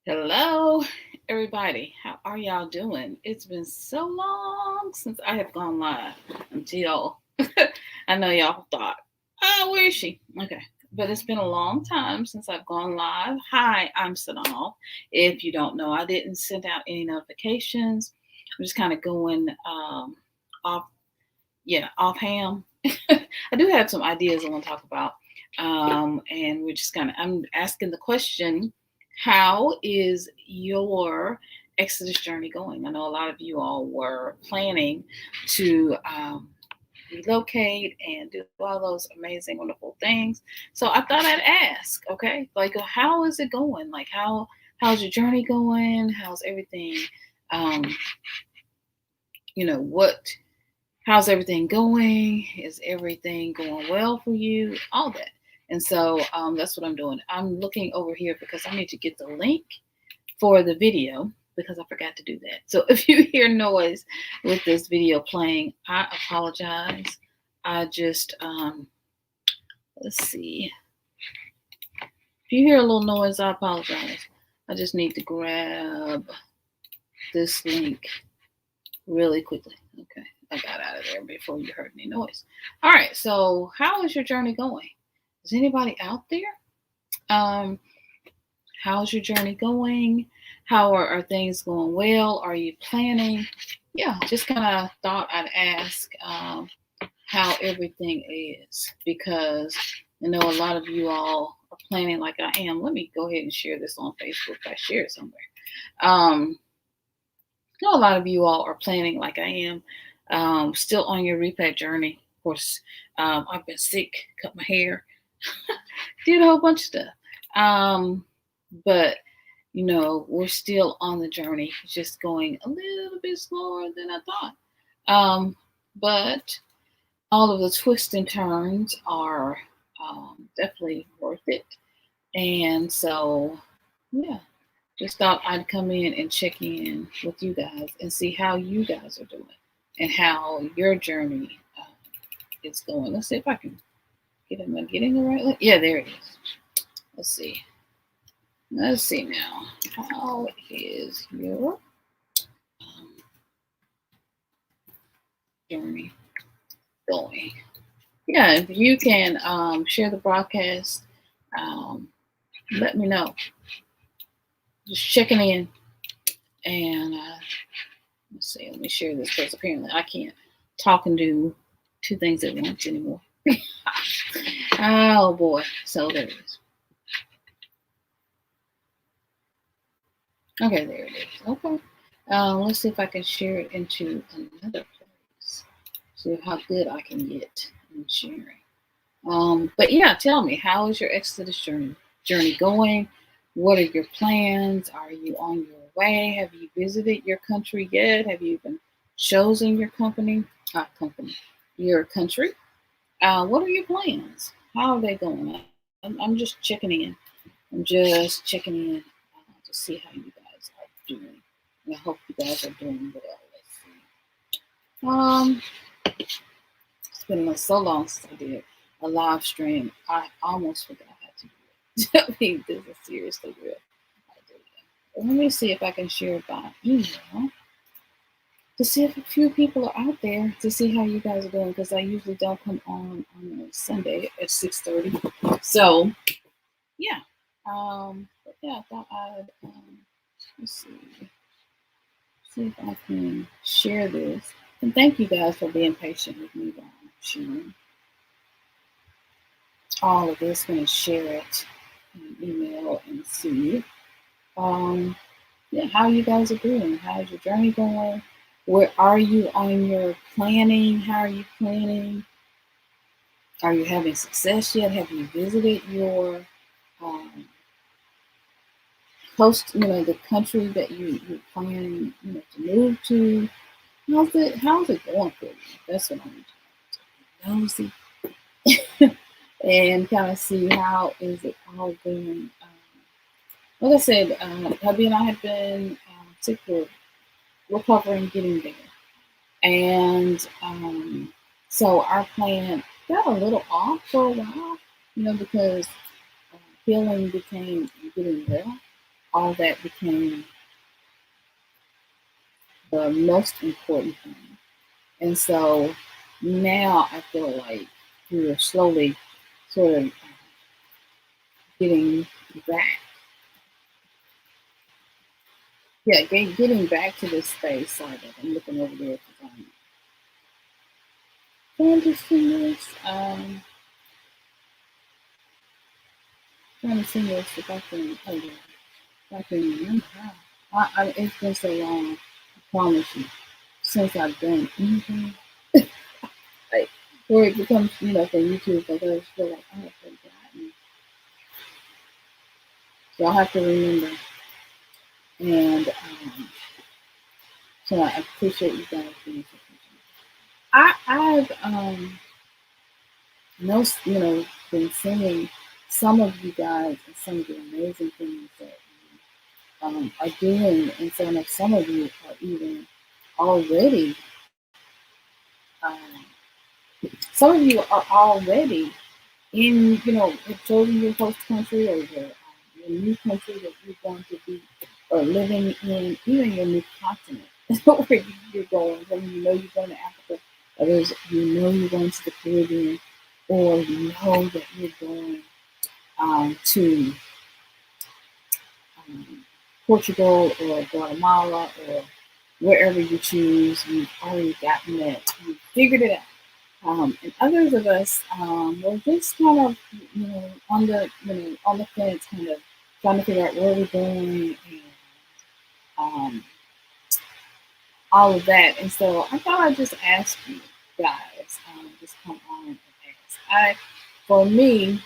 Hello, everybody. How are y'all doing? It's been so long since I have gone live until I know y'all thought, oh, where is she? Okay. But it's been a long time since I've gone live. Hi, I'm Synolve. If you don't know, I didn't send out any notifications. I'm just kind of going off, offhand. I do have some ideas I want to talk about. And we're just I'm asking the question, how is your Exodus journey going? I know a lot of you all were planning to relocate and do all those amazing, wonderful things. So I thought I'd ask, okay, like, how is it going? Like, how's your journey going? How's everything? Um, what how's everything going? Is everything going well for you? All that. And so that's what I'm doing. I'm looking over here because I need to get the link for the video because I forgot to do that. So if you hear noise with this video playing, I apologize. I just, let's see. If you hear a little noise, I apologize. I just need to grab this link really quickly. Okay. I got out of there before you heard any noise. All right. So how is your journey going? Is anybody out there? How's your journey going? How are things going well? Are you planning? Yeah, just kind of thought I'd ask how everything is because I know a lot of you all are planning like I am. Let me go ahead and share this on Facebook. I share it somewhere. I know a lot of you all are planning like I am, still on your REPAT journey. Of course, I've been sick, cut my hair, did a whole bunch of stuff. But we're still on the journey, just going a little bit slower than I thought. But all of the twists and turns are definitely worth it. And so, yeah, just thought I'd come in and check in with you guys and see how you guys are doing and how your journey is going. Let's see if I can am I getting the right link? Yeah, there it is. Let's see. Let's see now. How is your journey going? Yeah, if you can share the broadcast, let me know. Just checking in. And let's see, let me share this because apparently I can't talk and do two things at once anymore. Oh boy. So there it is. Okay, there it is. Okay. Let's see if I can share it into another place. See how good I can get in sharing. But yeah, tell me, how is your Exodus journey going? What are your plans? Are you on your way? Have you visited your country yet? Have you even chosen your your country? What are your plans? How are they going? I'm just checking in. I'm just checking in to see how you guys are doing. And I hope you guys are doing well. Let's see. It's been so long since I did a live stream. I almost forgot how to do it. I mean, this is seriously real. Let me see if I can share it by email to see if a few people are out there to see how you guys are doing because I usually don't come on a Sunday at 6:30. So yeah, but yeah, I thought I'd let's see if I can share this. And thank you guys for being patient with me while I'm sharing all of this. I'm going to share it in email and see. Yeah, how you guys are doing. How's your journey going? Where are you on your planning? How are you planning? Are you having success yet? Have you visited your host, the country that you're planning, to move to? How's it going for you? That's what I'm nosy. And kind of see how is it all going. Like I said, hubby and I have been sick for recovering, getting there. And so our plan got a little off for a while, because healing became getting well. all that became the most important thing. And so now I feel like we're slowly sort of getting back. Yeah, getting back to this space. Sorry, I'm looking over there because I'm trying to see this. Trying to see this if I can. Oh yeah, if I can remember. It's been so long. I promise you, since I've done anything like where it becomes, for YouTube, like I just feel like I have forgotten. So I have to remember. And so I appreciate you guys being so patient. I've been seeing some of you guys and some of the amazing things that you are doing, and so I know some of you are even already. Um, some of you are already in, chosen your host country or your new country that you're going to be, or living in, even your new continent where you're going. When you know you're going to Africa, others you know you're going to the Caribbean, or you know that you're going to Portugal or Guatemala or wherever you choose. You've already gotten that. You've figured it out. And others of us were just kind of, on the fence, kind of trying to figure out where we're going and um, all of that. And so I thought I'd just ask you guys, just come on and ask. For me,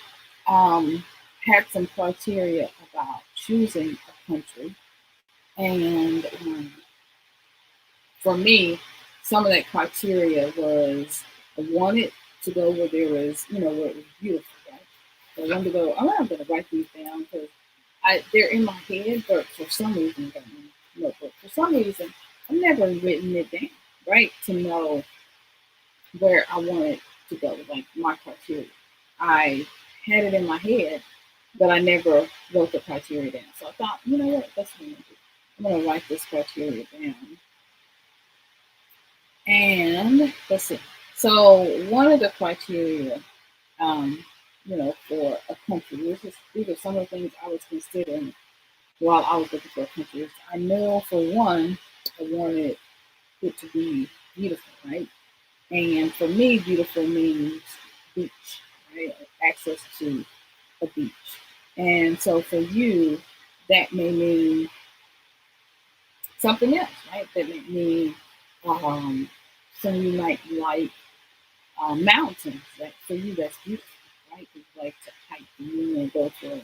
had some criteria about choosing a country, and for me, some of that criteria was I wanted to go where there was, where it was beautiful, right? So I wanted to go. I'm not going to write these down because they're in my head, but for some reason, I don't know. But for some reason, I've never written it down, right? To know where I wanted to go, like my criteria. I had it in my head, but I never wrote the criteria down. So I thought, you know what? That's what I'm going to do. I'm going to write this criteria down. And let's see. So one of the criteria, um, for a country, these are some of the things I was considering while I was looking for a country. I know for one, I wanted it to be beautiful, right? And for me, beautiful means beach, right? Access to a beach. And so for you, that may mean something else, right? That may mean some of you might like mountains. That for you, that's beautiful, right? You like to hike and go to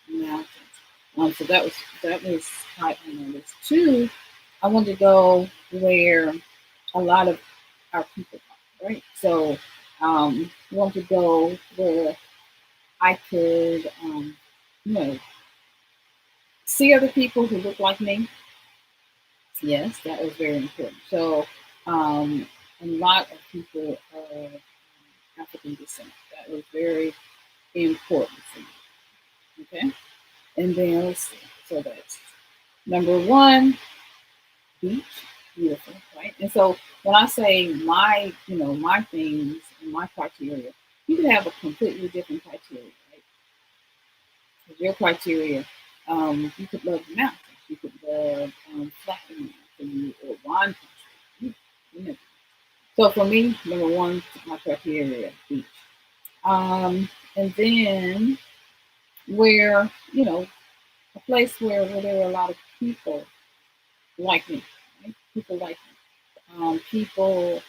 mountains. So that was high on my list. Two, I wanted to go where a lot of our people are, right? So I wanted to go where I could, see other people who look like me. Yes, that was very important. So a lot of people of African descent. That was very important for me. Okay. And then let's see. So that's number one, beach, beautiful, right? And so when I say my things and my criteria, you could have a completely different criteria, right? Because your criteria, you could love the mountains, you could love flat land for you, or wine country. So for me, number one, my criteria, beach. And then where, a place where there are a lot of people like me, right? People like me. People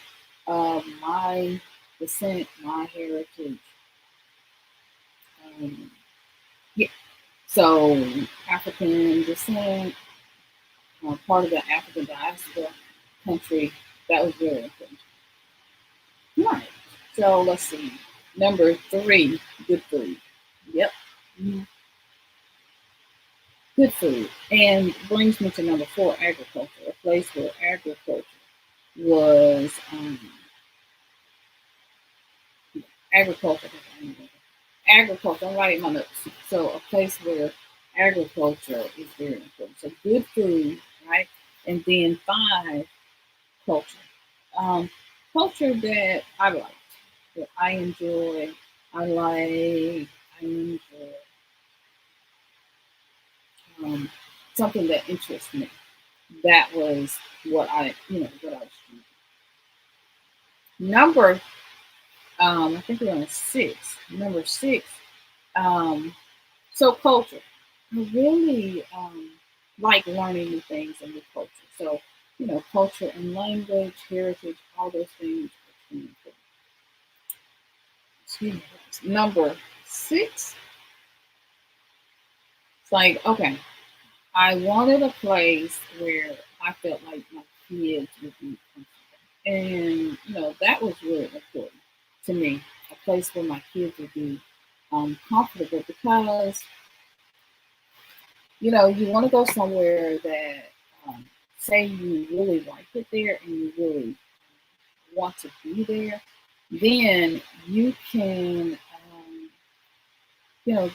of my descent, my heritage. Um, yeah. So African descent, part of the African diaspora country, that was very important. Right. So let's see. Number three, good food. Yep. Mhm. Good food. And brings me to number four, agriculture. A place where agriculture was agriculture. Agriculture. I'm writing my notes. So a place where agriculture is very important. So good food, right? And then 5, culture. Um, culture that I like, that I enjoy. I enjoy something that interests me. That was what I was doing. Number, I think we're on 6. Number 6, um, so culture. I really like learning new things and new culture. So, culture and language, heritage, all those things. Excuse me. Number 6, it's like, okay, I wanted a place where I felt like my kids would be comfortable. And, that was really important to me, a place where my kids would be comfortable because, you want to go somewhere that, um, say you really like it there and you really want to be there, then you can, you know,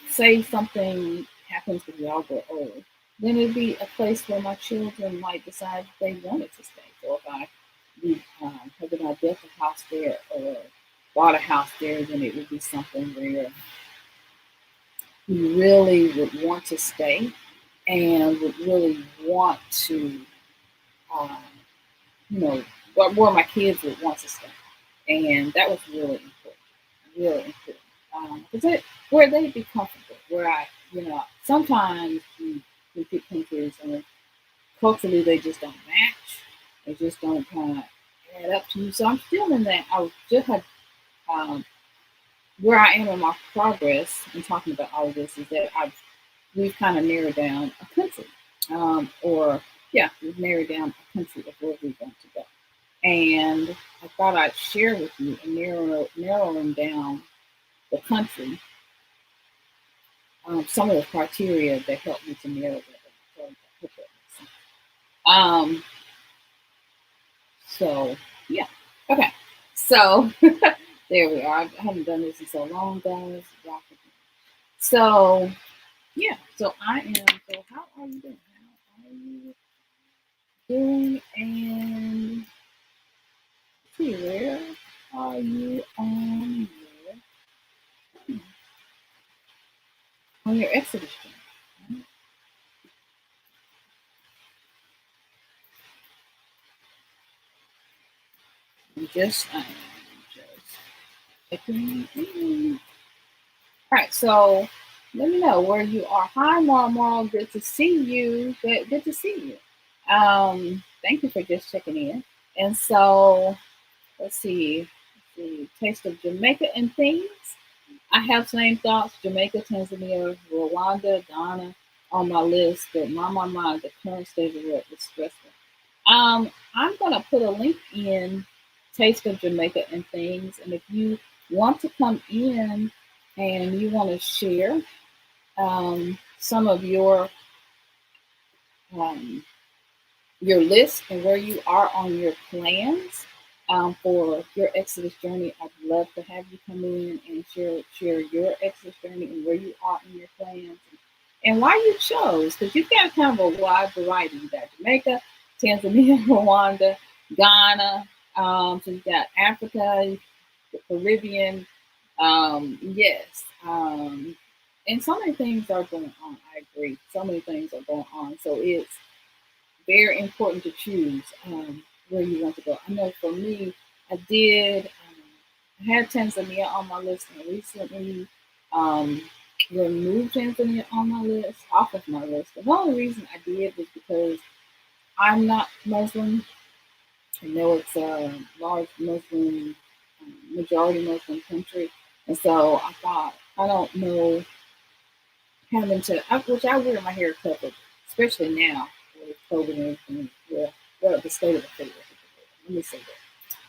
say something happens because we all grow old, then it'd be a place where my children might decide they wanted to stay. So if had I built a house there or bought a house there, then it would be something where you really would want to stay and would really want to, um, you know, where my kids would want to stay. And that was really important. Because where they'd be comfortable, where sometimes we pick countries and culturally they just don't match. They just don't kind of add up to you. So I'm feeling that I just had um, where I am in my progress in talking about all of this is that we've kind of narrowed down a country, or yeah, we've narrowed down a country of where we want to go. And I thought I'd share with you and narrowing down the country, some of the criteria that helped me to narrow that down. So I hope that makes sense. So yeah, okay. So there we are. I haven't done this in so long, guys. So yeah, so I am. So how are you doing? How are you doing? And see, where are you your Exodus journey? I am just checking in. All right, so let me know where you are. Hi, Marmal. Good to see you. Good to see you. Thank you for just checking in. And so let's see. Taste of Jamaica and things. I have same thoughts. Jamaica, Tanzania, Rwanda, Ghana on my list. But my, the current state of it is stressful. I'm gonna put a link in Taste of Jamaica and things. And if you want to come in and you want to share some of um, your list and where you are on your plans for your Exodus journey, I'd love to have you come in and share your Exodus journey and where you are in your plans and why you chose, because you've got kind of a wide variety. You got Jamaica, Tanzania, Rwanda, Ghana. So you got Africa, the Caribbean. Yes. And so many things are going on. I agree. So many things are going on. So it's very important to choose where you want to go. I know for me, I did. I had Tanzania on my list, and recently um, removed Tanzania on my list, off of my list. The only reason I did was because I'm not Muslim. I know it's a large Muslim, majority Muslim country, and so I thought I don't know having to, which I wear my hair covered, especially now with COVID and everything. Well, the state of affairs. Let me say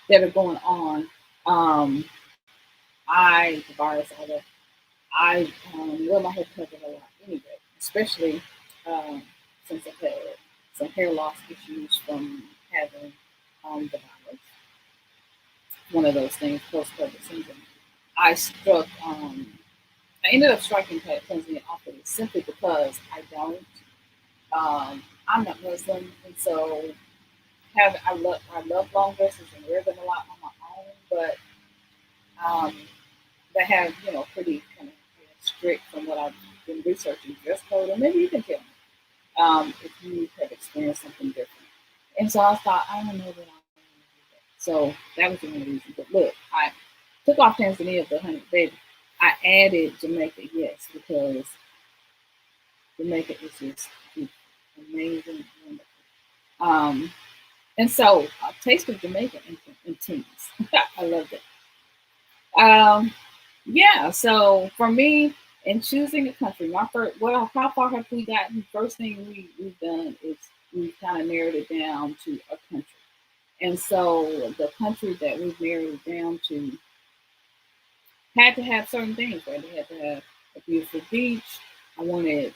that are going on. Um, the virus, all that. I wear my hair covered a lot anyway, especially um, since I've had some hair loss issues from having the virus. One of those things, post COVID syndrome. I struck. I ended up striking Tanzania off of it simply because I don't. I'm not Muslim, and so I love long dresses and wear them a lot on my own, but um, they have pretty kind of strict from what I've been researching dress code, and maybe you can tell me if you have experienced something different. And so I thought I don't know that I want to do that. So that was the only reason. But look, I took off Tanzania the honey baby. I added Jamaica, yes, because Jamaica is just amazing, wonderful. Um, and so a taste of Jamaica and teas. I love that. Yeah. So for me, in choosing a country, my first, well, how far have we gotten? First thing we've done is we've kind of narrowed it down to a country. And so the country that we've narrowed it down to had to have certain things, right? They had to have a beautiful beach. I wanted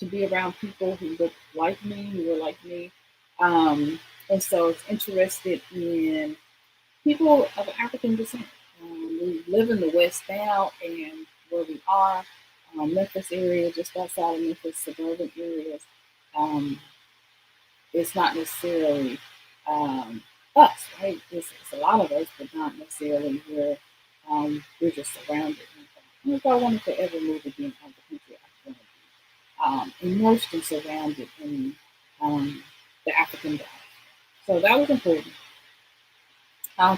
to be around people who looked like me, who were like me. Um, and so it's interested in people of African descent. We live in the West now, and where we are, Memphis area, just outside of Memphis, suburban areas, um, it's not necessarily um, us, right? It's a lot of us, but not necessarily where we're just surrounded. And if I wanted to ever move again out of the country, I want to be immersed and surrounded in the African diet. So that was important.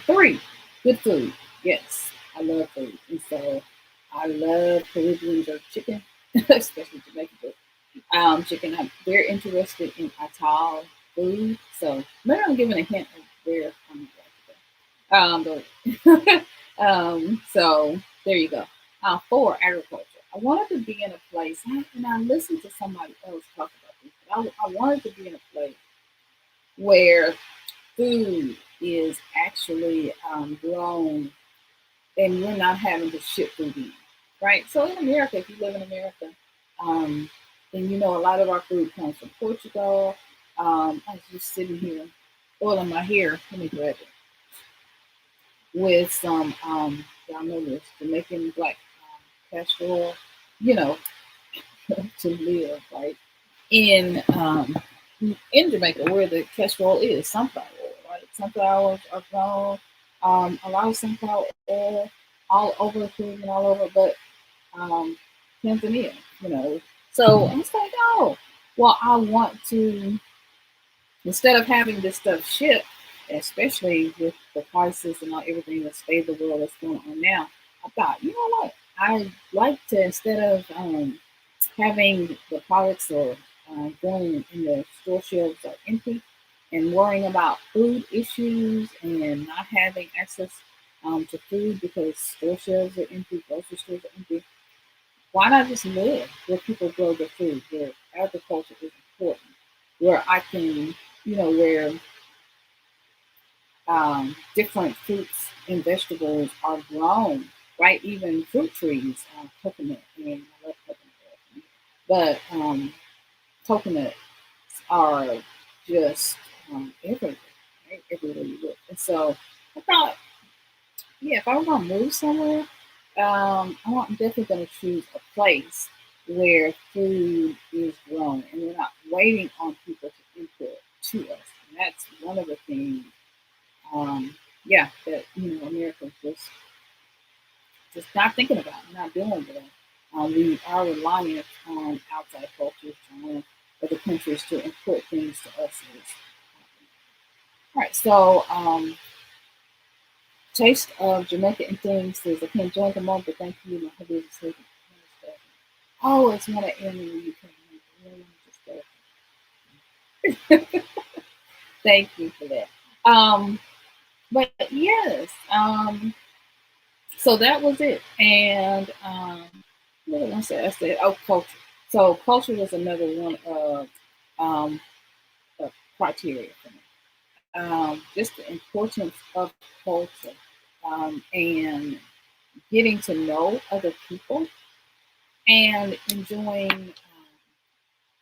Three, good food. Yes, I love food. And so I love Caribbean jerk chicken, especially Jamaican jerk chicken. I'm very interested in Atal food. So maybe I'm giving a hint of where I'm going to go. So there you go. For agriculture. I wanted to be in a place, and I listened to somebody else talk about this, but I wanted to be in a place where food is actually grown and you're not having to ship food in, right? So in America, if you live in America, um, and a lot of our food comes from Portugal. I was just sitting here oiling my hair. Let me grab it with some, y'all know this, Jamaican black castor oil, you know, to live, right? In in Jamaica, where the castor oil is sunflower oil, right? Sunflowers are grown, a lot of sunflower oil all over the Caribbean, all over, but um, Tanzania, you know. So I was like, oh, well, I want to, instead of having this stuff shipped, especially with the prices and all everything that's favorable that's going on now, I thought, you know what? I like to, instead of having the products or going in the store shelves are empty and worrying about food issues and not having access to food because store shelves are empty, grocery stores are empty. Why not just live where people grow their food, where agriculture is important, where I can, where different fruits and vegetables are grown, right? Even fruit trees, coconut, and I love coconut, but coconuts are just everywhere, right? Everywhere you look. And so I thought, yeah, if I were going to move somewhere, I'm definitely going to choose a place where food is grown and we're not waiting on people to input to us. And that's one of the things, yeah, that Americans just not thinking about, not doing that. We are reliant on outside cultures, trying other countries to import things to us. All right, so taste of Jamaica and things says I can't join the moment, but thank you. My hubby is sleeping. Oh, it's not an area you can thank you for that. But yes, so that was it. And what did I say? I said, oh, culture. So culture was another one um, of criteria for me. Just the importance of culture and getting to know other people and enjoying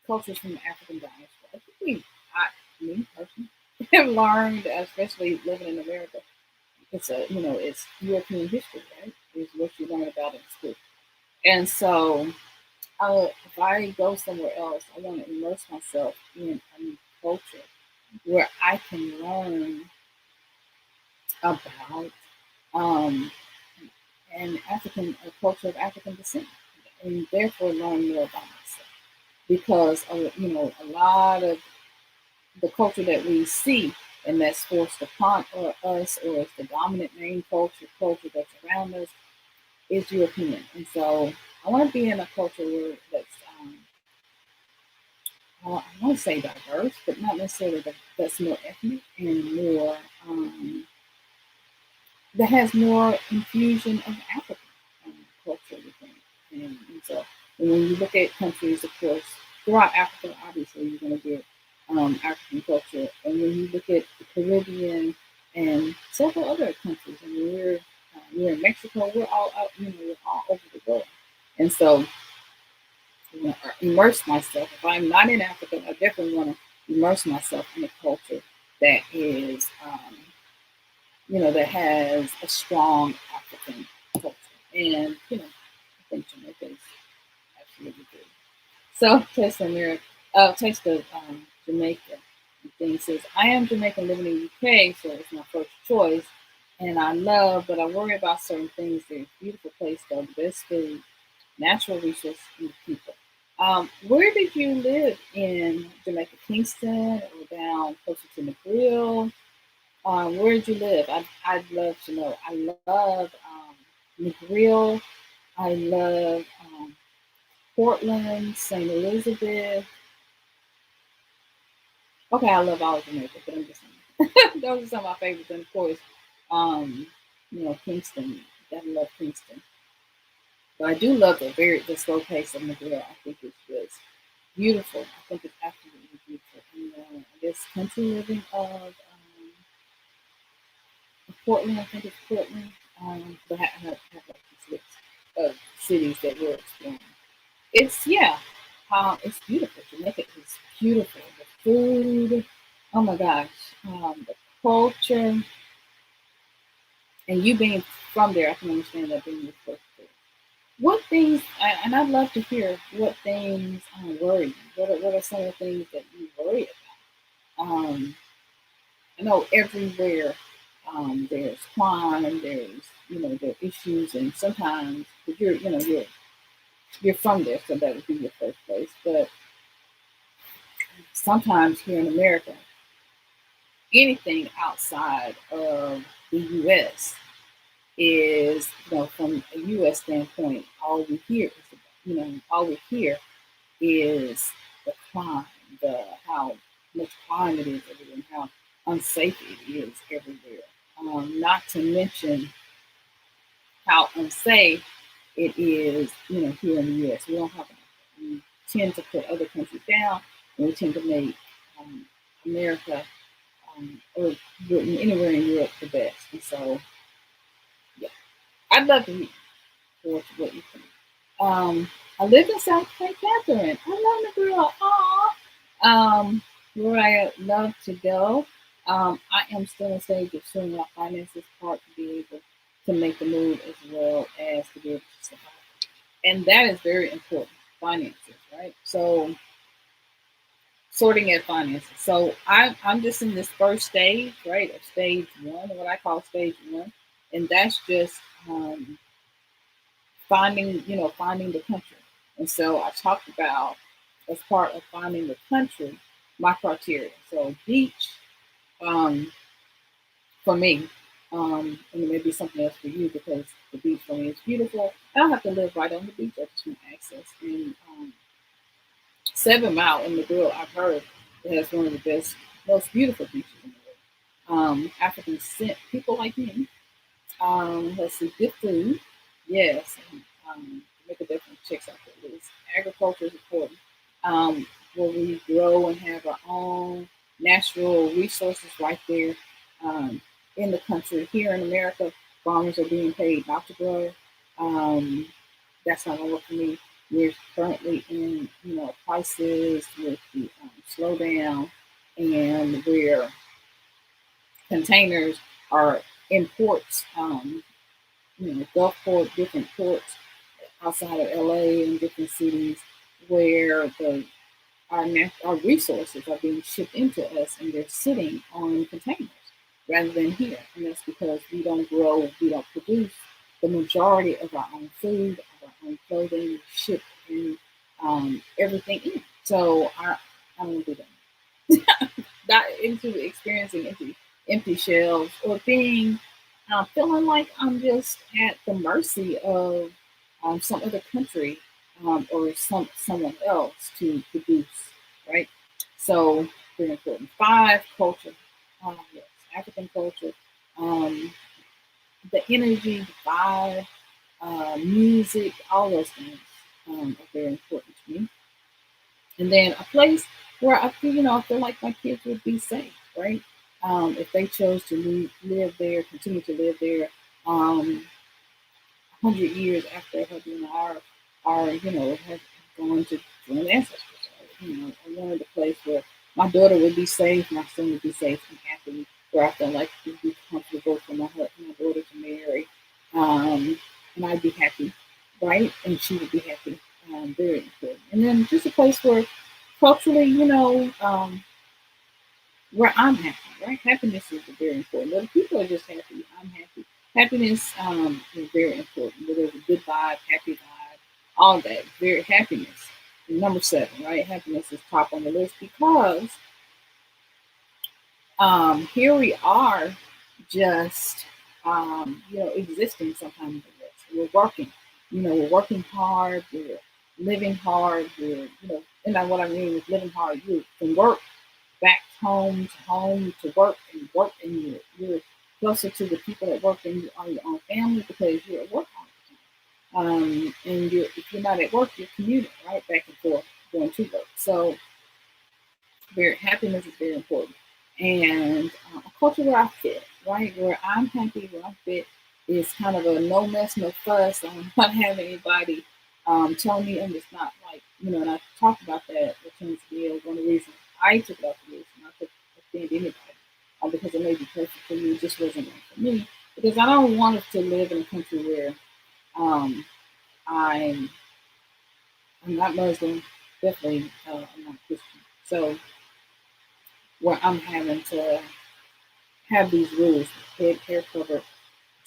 cultures from the African diaspora. I think me personally, have learned, especially living in America, it's European history, right? is what you learn about in school. And so if I go somewhere else, I want to immerse myself in a new culture where I can learn about um, a culture of African descent, and therefore learn more about myself. Because a lot of the culture that we see and that's forced upon us, or is the dominant main culture that's around us, is European. And so I want to be in a culture where that's I want to say diverse, but not necessarily that's more ethnic and more that has more infusion of African culture within it. And so and when you look at countries, of course, throughout Africa, obviously you're going to get African culture. And when you look at the Caribbean and several other countries, I mean, we're in Mexico, we're all out, we're all over the world. And so immerse myself. If I'm not in Africa, I definitely want to immerse myself in a culture that is, that has a strong African culture. And, I think Jamaica is absolutely good. So, Taste of Jamaica. The thing says, I am Jamaican living in the UK, so it's my first choice. And but I worry about certain things. They're a beautiful place, though, the best food, natural resources, and people. Where did you live in Jamaica? Kingston or down closer to Negril? Where did you live? I'd love to know. I love Negril. I love Portland, St. Elizabeth. Okay, I love all of Jamaica, but I'm just saying. Those are some of my favorites. And of course, um, Kingston. Gotta love Kingston. But I do love the slow pace of Negril. I think it's just beautiful. I think it's absolutely beautiful. And I guess country living of Portland. I think it's Portland. But I have like this list of cities that we're exploring. It's beautiful. Jamaica is beautiful. The food, oh my gosh, the culture, and you being from there, I can understand that being your first there. What things, and I'd love to hear what things worry you. What are some of the things that you worry about? I know everywhere there's crime, there's there are issues, and sometimes if you're from there, so that would be your first place. But sometimes here in America, anything outside of the U.S. is, from a U.S. standpoint, all we hear is the crime, the how much crime it is everywhere, and how unsafe it is everywhere. Not to mention how unsafe it is, here in the U.S. We don't have we tend to put other countries down, and we tend to make America or anywhere in Europe the best. And so, yeah, I'd love to hear what you think. I live in South St. Catherine. I love the girl. Where I love to go. I am still in the stage of sorting out finances part to be able to make the move as well as to be able to survive. And that is very important, finances, right? So sorting at finances. So I'm just in this first stage, right, of stage one, what I call stage one. And that's just finding the country. And so I talked about, as part of finding the country, my criteria. So beach, for me, and it may be something else for you because the beach for me is beautiful. I don't have to live right on the beach. I just want access. And 7 Mile in the Negril, I've heard it has one of the best, most beautiful beaches in the world. African descent, people like me. Let's see, good food. Yes, and, make a difference. Checks out the list. Agriculture is important. Where we grow and have our own natural resources right there in the country. Here in America, farmers are being paid not to grow. That's not gonna work for me. We're currently in a crisis with the slowdown, and where containers are imports. Gulfport, different ports outside of LA and different cities where our resources are being shipped into us and they're sitting on containers rather than here. And that's because we don't grow, we don't produce the majority of our own food, of our own clothing, ship and everything in. So I don't do that. Not into experiencing empty shelves or being feeling like I'm just at the mercy of some other country or someone else to produce, right? So very important. Five, culture. Yes, African culture. Um, the energy, the vibe, music, all those things are very important to me. And then a place where I feel, I feel like my kids would be safe, right? If they chose to live there, continue to live there, 100 years after husband and are have gone to join ancestors. I wanted a place where my daughter would be safe, my son would be safe and happy, where I felt like it would be comfortable for my daughter to marry, and I'd be happy, right? And she would be happy. Very important. And then just a place where culturally, where I'm happy, right? Happiness is very important. Whether people are just happy, I'm happy. Happiness is very important. Whether there's a good vibe, happy vibe, all that. Very happiness. Number seven, right? Happiness is top on the list because here we are just existing sometimes in this. We're working. We're working hard, we're living hard, and what I mean is living hard, you can work back home to work and you're closer to the people that work in your own family because you're at work all the time. And if you're not at work, you're commuting right back and forth going to work. So happiness is very important. And a culture where I fit, right? Where I'm happy, where I fit is kind of a no mess, no fuss. I'm not having anybody tell me I'm just not like, and I talked about that with Tim's deal. One of the reasons I took it off the list and I could offend anybody because it may be perfect for you, it just wasn't right for me. Because I don't want us to live in a country where um, I'm I'm not Muslim, definitely I'm not Christian. So where I'm having to have these rules, hair covered,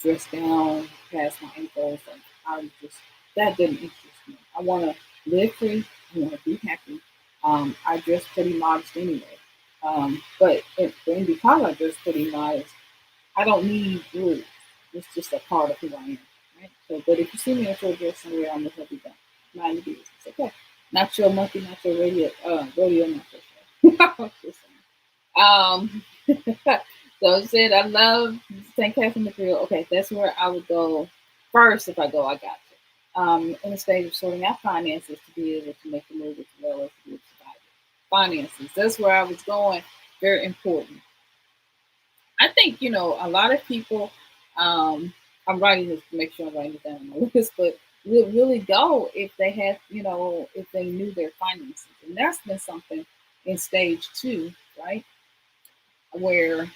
dress down past my ankles, and I'm just that didn't interest me. I want to live free. I want to be happy. I dress pretty modest anyway, but because I dress pretty modest, I don't need rules. It's just a part of who I am, right? So, but if you see me in full dress somewhere, I'm gonna help you down. Mind your business, okay? Not your monkey, not your rodeo, not your show. Just saying. So I said I love St. Catherine the Grill. Okay, that's where I would go first if I go. I got to. In the stage of sorting out finances to be able to make the move as well as to be able to survive. Finances. That's where I was going. Very important. I think a lot of people. I'm writing this to make sure I'm writing it down on my list, but would really go if they had, if they knew their finances, and that's been something in stage two, right? Where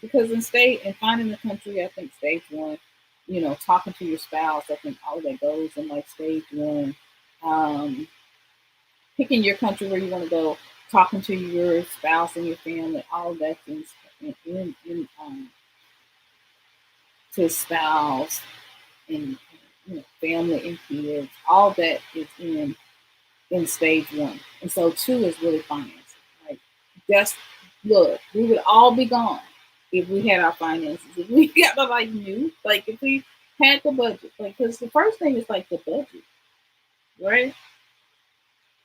because in finding the country, I think stage one, talking to your spouse, I think all that goes in like stage one. Um, Picking your country where you want to go, talking to your spouse and your family, all that's in to spouse and family and kids, all that is in stage one. And so two is really financing. Like that's look, we would all be gone if we had our finances. If we got the like if we had the budget. Like because the first thing is like the budget, right?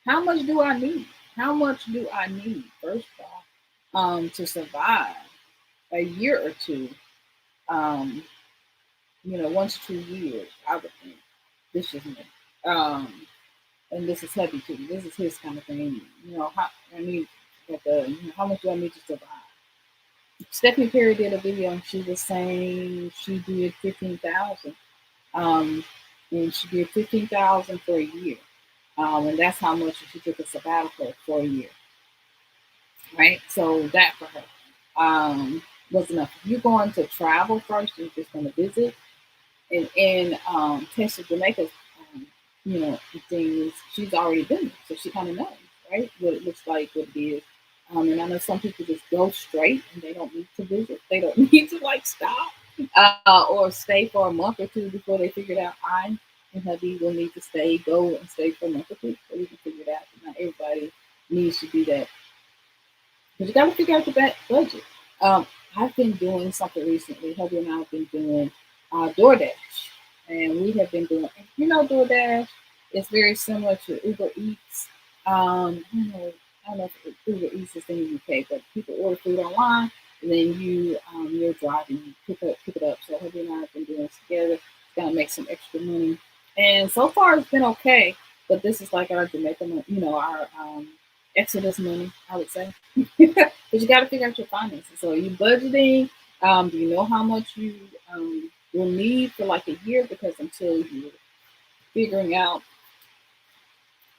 How much do I need? How much do I need, first of all, to survive a year or two? Um, 1 to 2 years, I would think. This is me. Um, and this is heavy too. This is his kind of thing. How I need how much do I need to survive? Stephanie Perry did a video and she was saying she did 15,000. Um, and she did 15,000 for a year. And that's how much she took a sabbatical for a year. Right? So that for her was enough. If you're going to travel first, you're just going to visit. And Tessa Jamaica's, things she's already been there, so she kind of knows, right, what it looks like, what it is. And I know some people just go straight and they don't need to visit. They don't need to like stop or stay for a month or two before they figure it out. I and hubby will need to go and stay for a month or two so we can figure it out. Not everybody needs to do that. But you got to figure out the budget. I've been doing something recently. Hubby and I have been doing DoorDash, and we have been doing. DoorDash is very similar to Uber Eats. I don't know if Uber Eats is in the UK, but people order food online, and then you're driving, pick it up. So Hubby and I have been doing this together. It's gonna make some extra money, and so far it's been okay. But this is like our Jamaica money, our Exodus money, I would say. But you got to figure out your finances. So are you budgeting? Do you know how much you will need for like a year? Because until you're figuring out,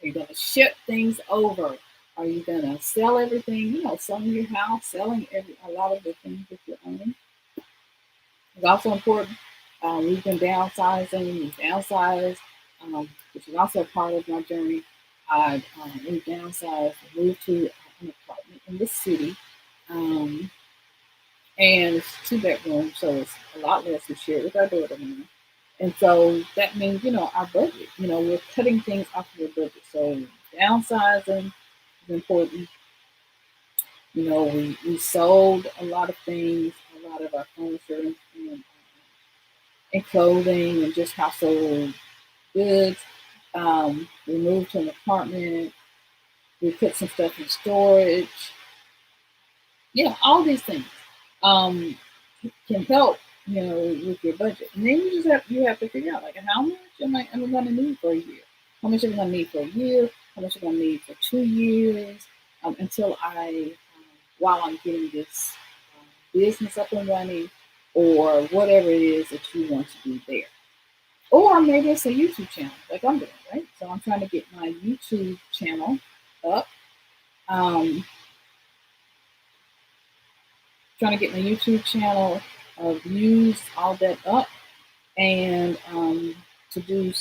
are you going to ship things over? Are you going to sell everything? Selling your house, selling a lot of the things that you own. It's also important. We've been downsizing. We downsized, which is also part of my journey. We downsized, moved to an apartment in the city, and it's 2 bedrooms, so it's a lot less to share with our daughter now. And so that means, our budget, we're cutting things off of the budget. So downsizing is important. We sold a lot of things, a lot of our furniture and clothing and just household goods. We moved to an apartment. We put some stuff in storage. All these things can help, with your budget. And then you have to figure out like how much am I going to need for a year? How much am I going to need for a year? How much am I going to need for 2 years? While I'm getting this business up and running, or whatever it is that you want to do there. Or maybe it's a YouTube channel like I'm doing, right? So I'm trying to get my YouTube channel up. Trying to get my YouTube channel views, all that up, and to do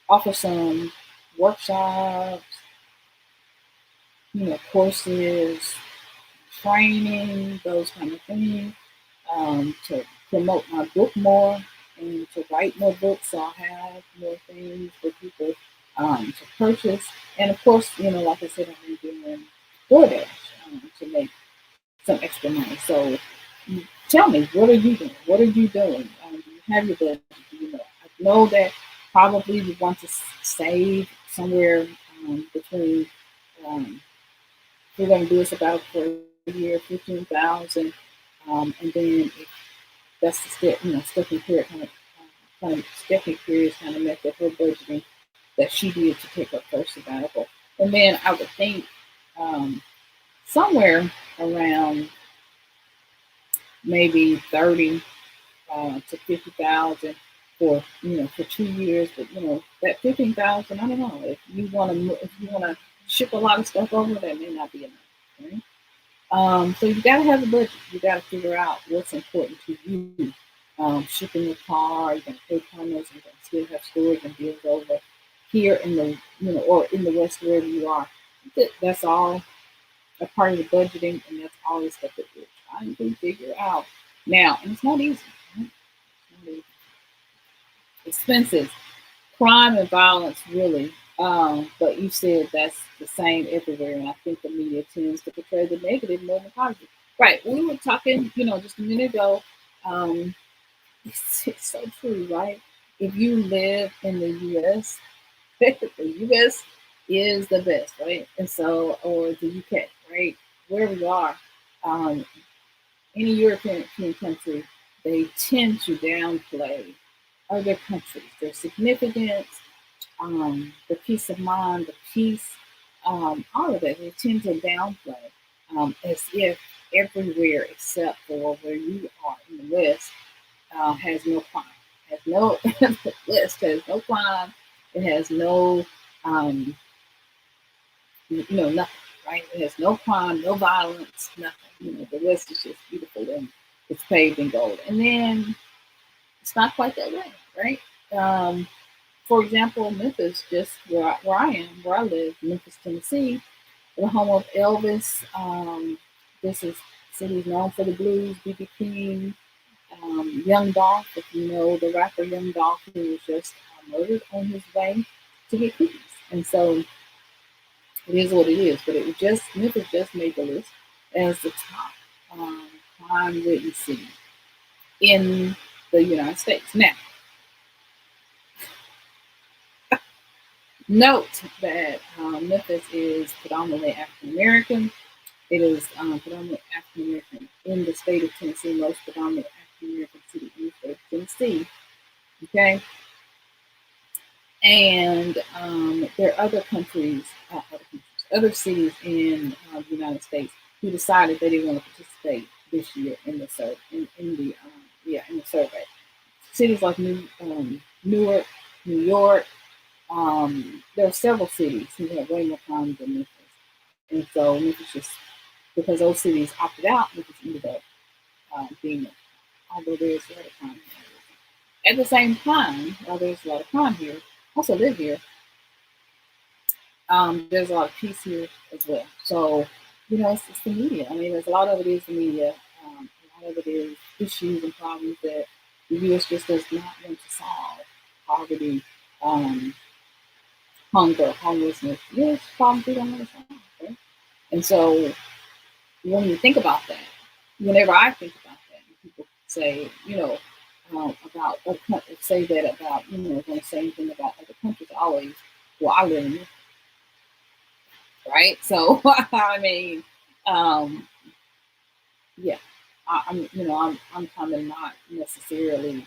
offer some workshops, courses, training, those kind of things, to promote my book more and to write more books. So I'll have more things for people to purchase. And of course, like I said, I've been doing DoorDash to make some extra money. So tell me, what are you doing? What are you doing? Do you have your budget? I know that probably you want to save somewhere between we're going to do this about for a year, 15,000, and then if that's the Stephanie period Stephanie period kind of method her budgeting that she did to take her first sabbatical, and then I would think somewhere around maybe 30 to 50,000 for for 2 years. But that 15,000, I don't know if you want to ship a lot of stuff over, that may not be enough. Right? So you got to have a budget. You got to figure out what's important to you. Shipping your car, you're going to pay plumbers, you're going to still have storage and bills over here in the or in the West, wherever you are. That's all a part of the budgeting, and that's all the stuff that we're trying to figure out now. And it's not easy. Right? It's not easy. Expenses, crime and violence, really. But you said that's the same everywhere, and I think the media tends to portray the negative more than positive. Right? We were talking, just a minute ago. It's so true, right? If you live in the U.S., the U.S. is the best, right? And so, or the U.K., right? Wherever you are, any European country, they tend to downplay other countries, their significance, the peace of mind, the peace, all of that. They tend to downplay as if everywhere except for where you are in the West has no crime, has no the West has no crime, it has no nothing, right? It has no crime, no violence, nothing. The West is just beautiful and it's paved in gold. And then It's not quite that way, right? For example, Memphis, just where I am, where I live, Memphis, Tennessee, the home of Elvis. This is city is known for the blues, B.B. King, Young Dolph, if you know the rapper Young Dolph, who was just murdered on his way to get cookies. And so it is what it is. But it just Memphis just made the list as the top um, crime ridden city in the United States. Now, note that Memphis is predominantly African American. It is predominantly African American in the state of Tennessee, most predominant African American city in the state of Tennessee. Okay, and there are other cities in the United States who decided they didn't want to participate this year in the survey. In the survey, cities like Newark, New York. There are several cities who have way more crime than Memphis, and so Memphis just because those cities opted out, Memphis ended up being, although there's a lot of crime here. At the same time, while there's a lot of crime here, also live here, there's a lot of peace here as well. So, it's the media. I mean, there's a lot of it is the media. A lot of it is issues and problems that the U.S. just does not want to solve. Poverty, hunger, homelessness. Yes, problems we don't want to solve. Okay? And so, when you think about that, whenever I think about that, people say, about other countries, say that about, going to say anything about other countries, always, well, I live in this, right? So, I mean, um, yeah, I'm kind of not necessarily,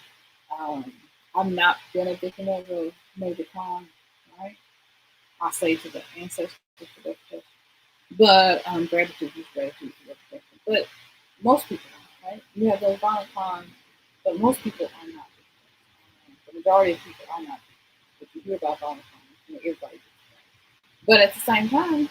um, I'm not been a victim of a major crime, right? I say to the ancestors for their protection, but gratitude is gratitude for their protection. But most people are, right? You have those violent crimes, but most people are not. The majority of people are not. If you hear about violent crimes, everybody gets it. But at the same time,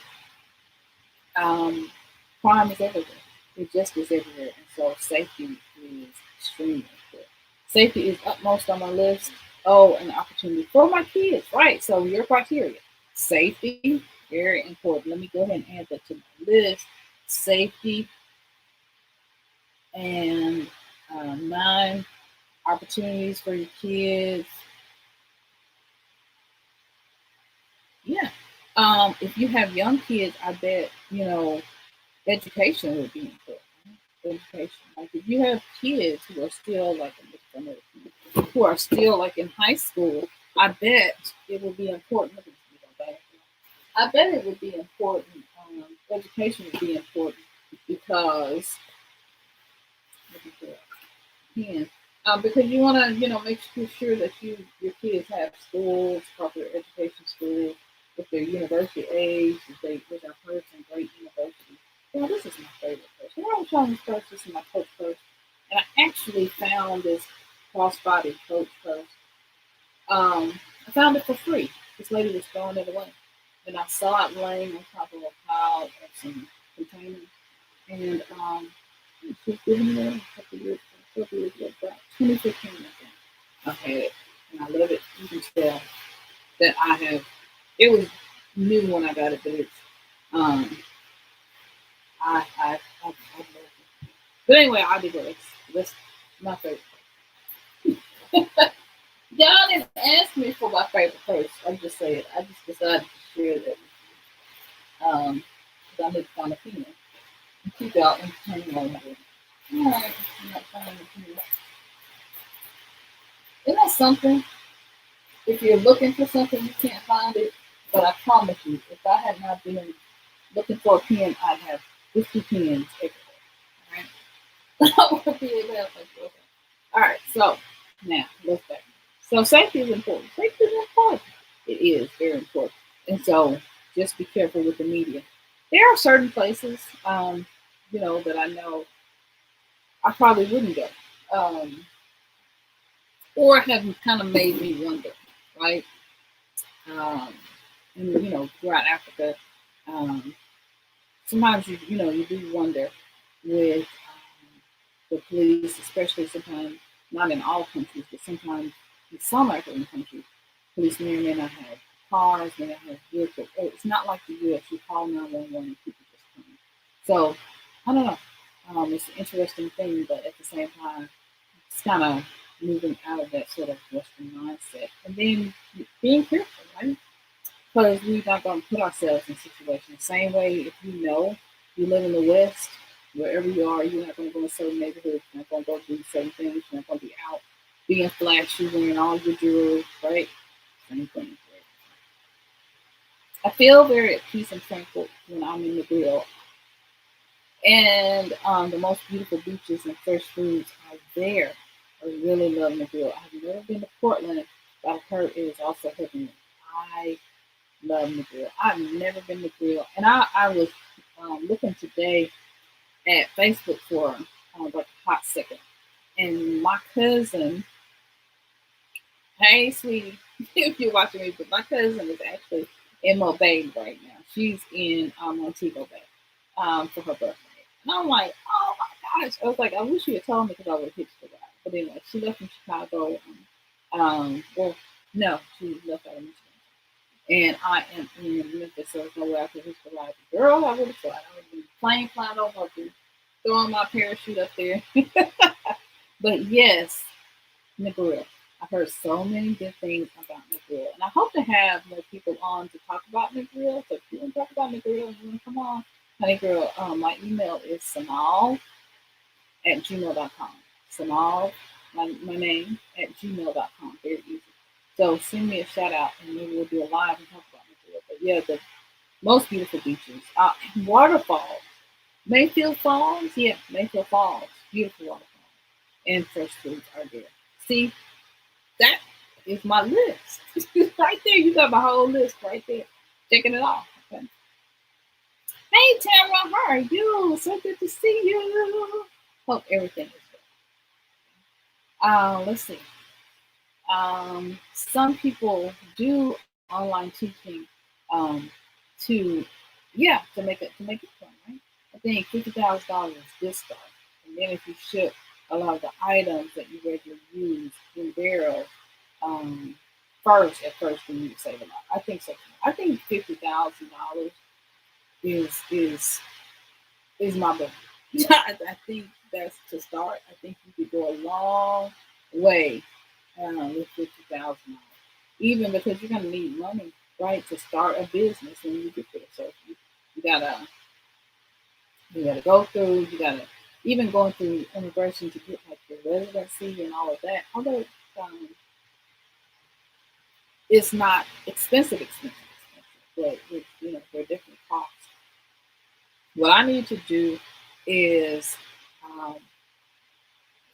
crime is everywhere. It just is everywhere. And so safety is extremely important. Safety is utmost on my list. Oh, an opportunity for my kids, right? So your criteria. Safety, very important. Let me go ahead and add that to my list. Safety and 9 opportunities for your kids. Yeah. If you have young kids, I bet, education would be important. Education. Like if you have kids who are still like in high school, I bet it would be important. I bet it would be important. Education would be important because because you want to make sure that your kids have schools, proper education schools, if they're university age, if I've heard some great universities. This is my favorite course. I'm showing this course. This is my coach course, and I actually found this crossbody coach course. I found it for free. This lady was throwing it away, and I saw it laying on top of a pile of some containers, and she's giving it a couple years ago, about 2015. I had it, and I love it. You can tell that I have. It was new when I got it, but it's I love it. But anyway, I digress. That's my favorite. Y'all didn't ask me for my favorite first. I just said I just decided to share that. I need to find a pen and keep y'all entertained on it. Alright, I'm not finding a pen. Isn't that something? If you're looking for something, you can't find it. But I promise you, if I had not been looking for a pen, I'd have 50 pens everywhere. Alright? I would be able to have like, alright, so now let's back. So safety is important. Safety is important. It is very important. And so just be careful with the media. There are certain places, that I know I probably wouldn't go. Or have kind of made me wonder, right? And throughout Africa, sometimes you do wonder with the police, especially sometimes not in all countries, but sometimes in some African countries, police may not have cars, may not have vehicles. It's not like the U.S. You call 911 and people just come. So I don't know. It's an interesting thing, but at the same time, it's kind of moving out of that sort of Western mindset, and then being careful, right? Because we're not going to put ourselves in situations. Same way, if you know you live in the West, wherever you are, you're not going to go in certain neighborhoods. You're not going to go do certain things. You're not going to be out being flashy, wearing all your jewelry, right? Same thing. I feel very at peace and tranquil when I'm in the grill. And the most beautiful beaches and fresh foods are there. I really love Negril. I've never been to Portland, but I've heard it is also heavenly. I love Negril. I've never been to Negril. And I was looking today at Facebook for like a hot second. And my cousin, hey sweetie, if you're watching me, but my cousin is actually in Mobile right now. She's in Montego Bay for her birthday. And I'm like, oh my gosh. I was like, I wish you had told me because I would have hitched the ride. But anyway, she left from Chicago. Well, no, she left out of Michigan. And I am in Memphis, so there's no way I could hitch the ride. Girl, I would have tried. I would have been plane flying over, I'd be throwing my parachute up there. But yes, Negril. I've heard so many good things about Negril. And I hope to have more people on to talk about Negril. So if you want to talk about Negril and you want to come on, honey girl, my email is Synolve at gmail.com. Synolve, my name, at gmail.com. Very easy. So send me a shout out and maybe we'll do a live and talk about Negril. But yeah, the most beautiful beaches. Waterfalls. Mayfield Falls? Yeah, Mayfield Falls. Beautiful waterfalls. And fresh foods are there. See, that is my list. Right there. You got my whole list right there. Checking it off. Okay. Hey Tara, how are you? So good to see you. Hope everything is good. Let's see. Some people do online teaching to make it fun, right? I think $50,000 is good stuff. And then if you ship a lot of the items that you regularly use in barrels, at first then you save a lot. I think so. I think $50,000 is my goal. I think that's to start. I think you could go a long way with $50,000, even because you're gonna need money, right, to start a business when you get there. So you gotta go through. You gotta even going through immigration to get like your residency and all of that. Although it's not expensive, but it's there are different costs. What I need to do is, I'm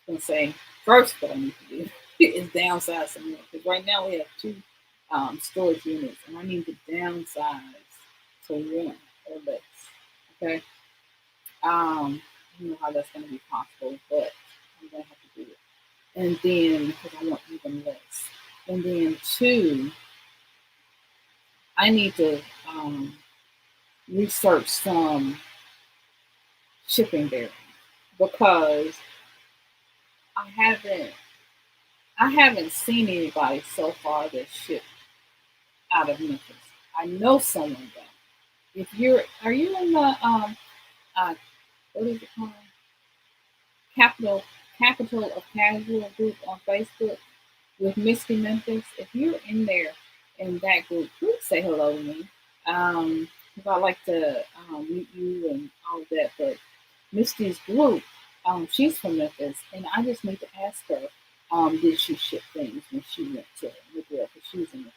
going to say first, what I need to do is downsize some more. Because right now we have two storage units, and I need to downsize to one or less. Okay. I don't know how that's going to be possible, but I'm going to have to do it. And then, because I want even less. And then two, I need to research some shipping there because I haven't seen anybody so far that shipped out of Memphis. I know someone though. Are you in the what is it called? Capital of Casual group on Facebook with Misty Memphis. If you're in there in that group, please say hello to me. Because I like to meet you and all of that. But Misty's group, she's from Memphis, and I just need to ask her, did she ship things when she went to Miguel? Because she's in Miguel.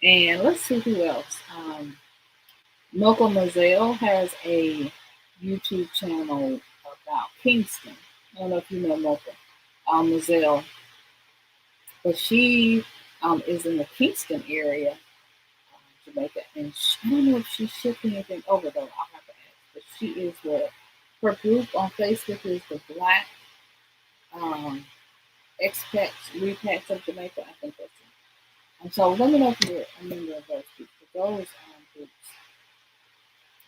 And let's see who else. Mocha Mazel has a YouTube channel about Kingston. I don't know if you know Mocha Mazel, but she is in the Kingston area, Jamaica, and I don't know if she shipped anything over though. I'll have to ask, but she is what her group on Facebook is the Black Expats, Repats of Jamaica. I think that's it. And so let me know if you're a member of those groups. Those groups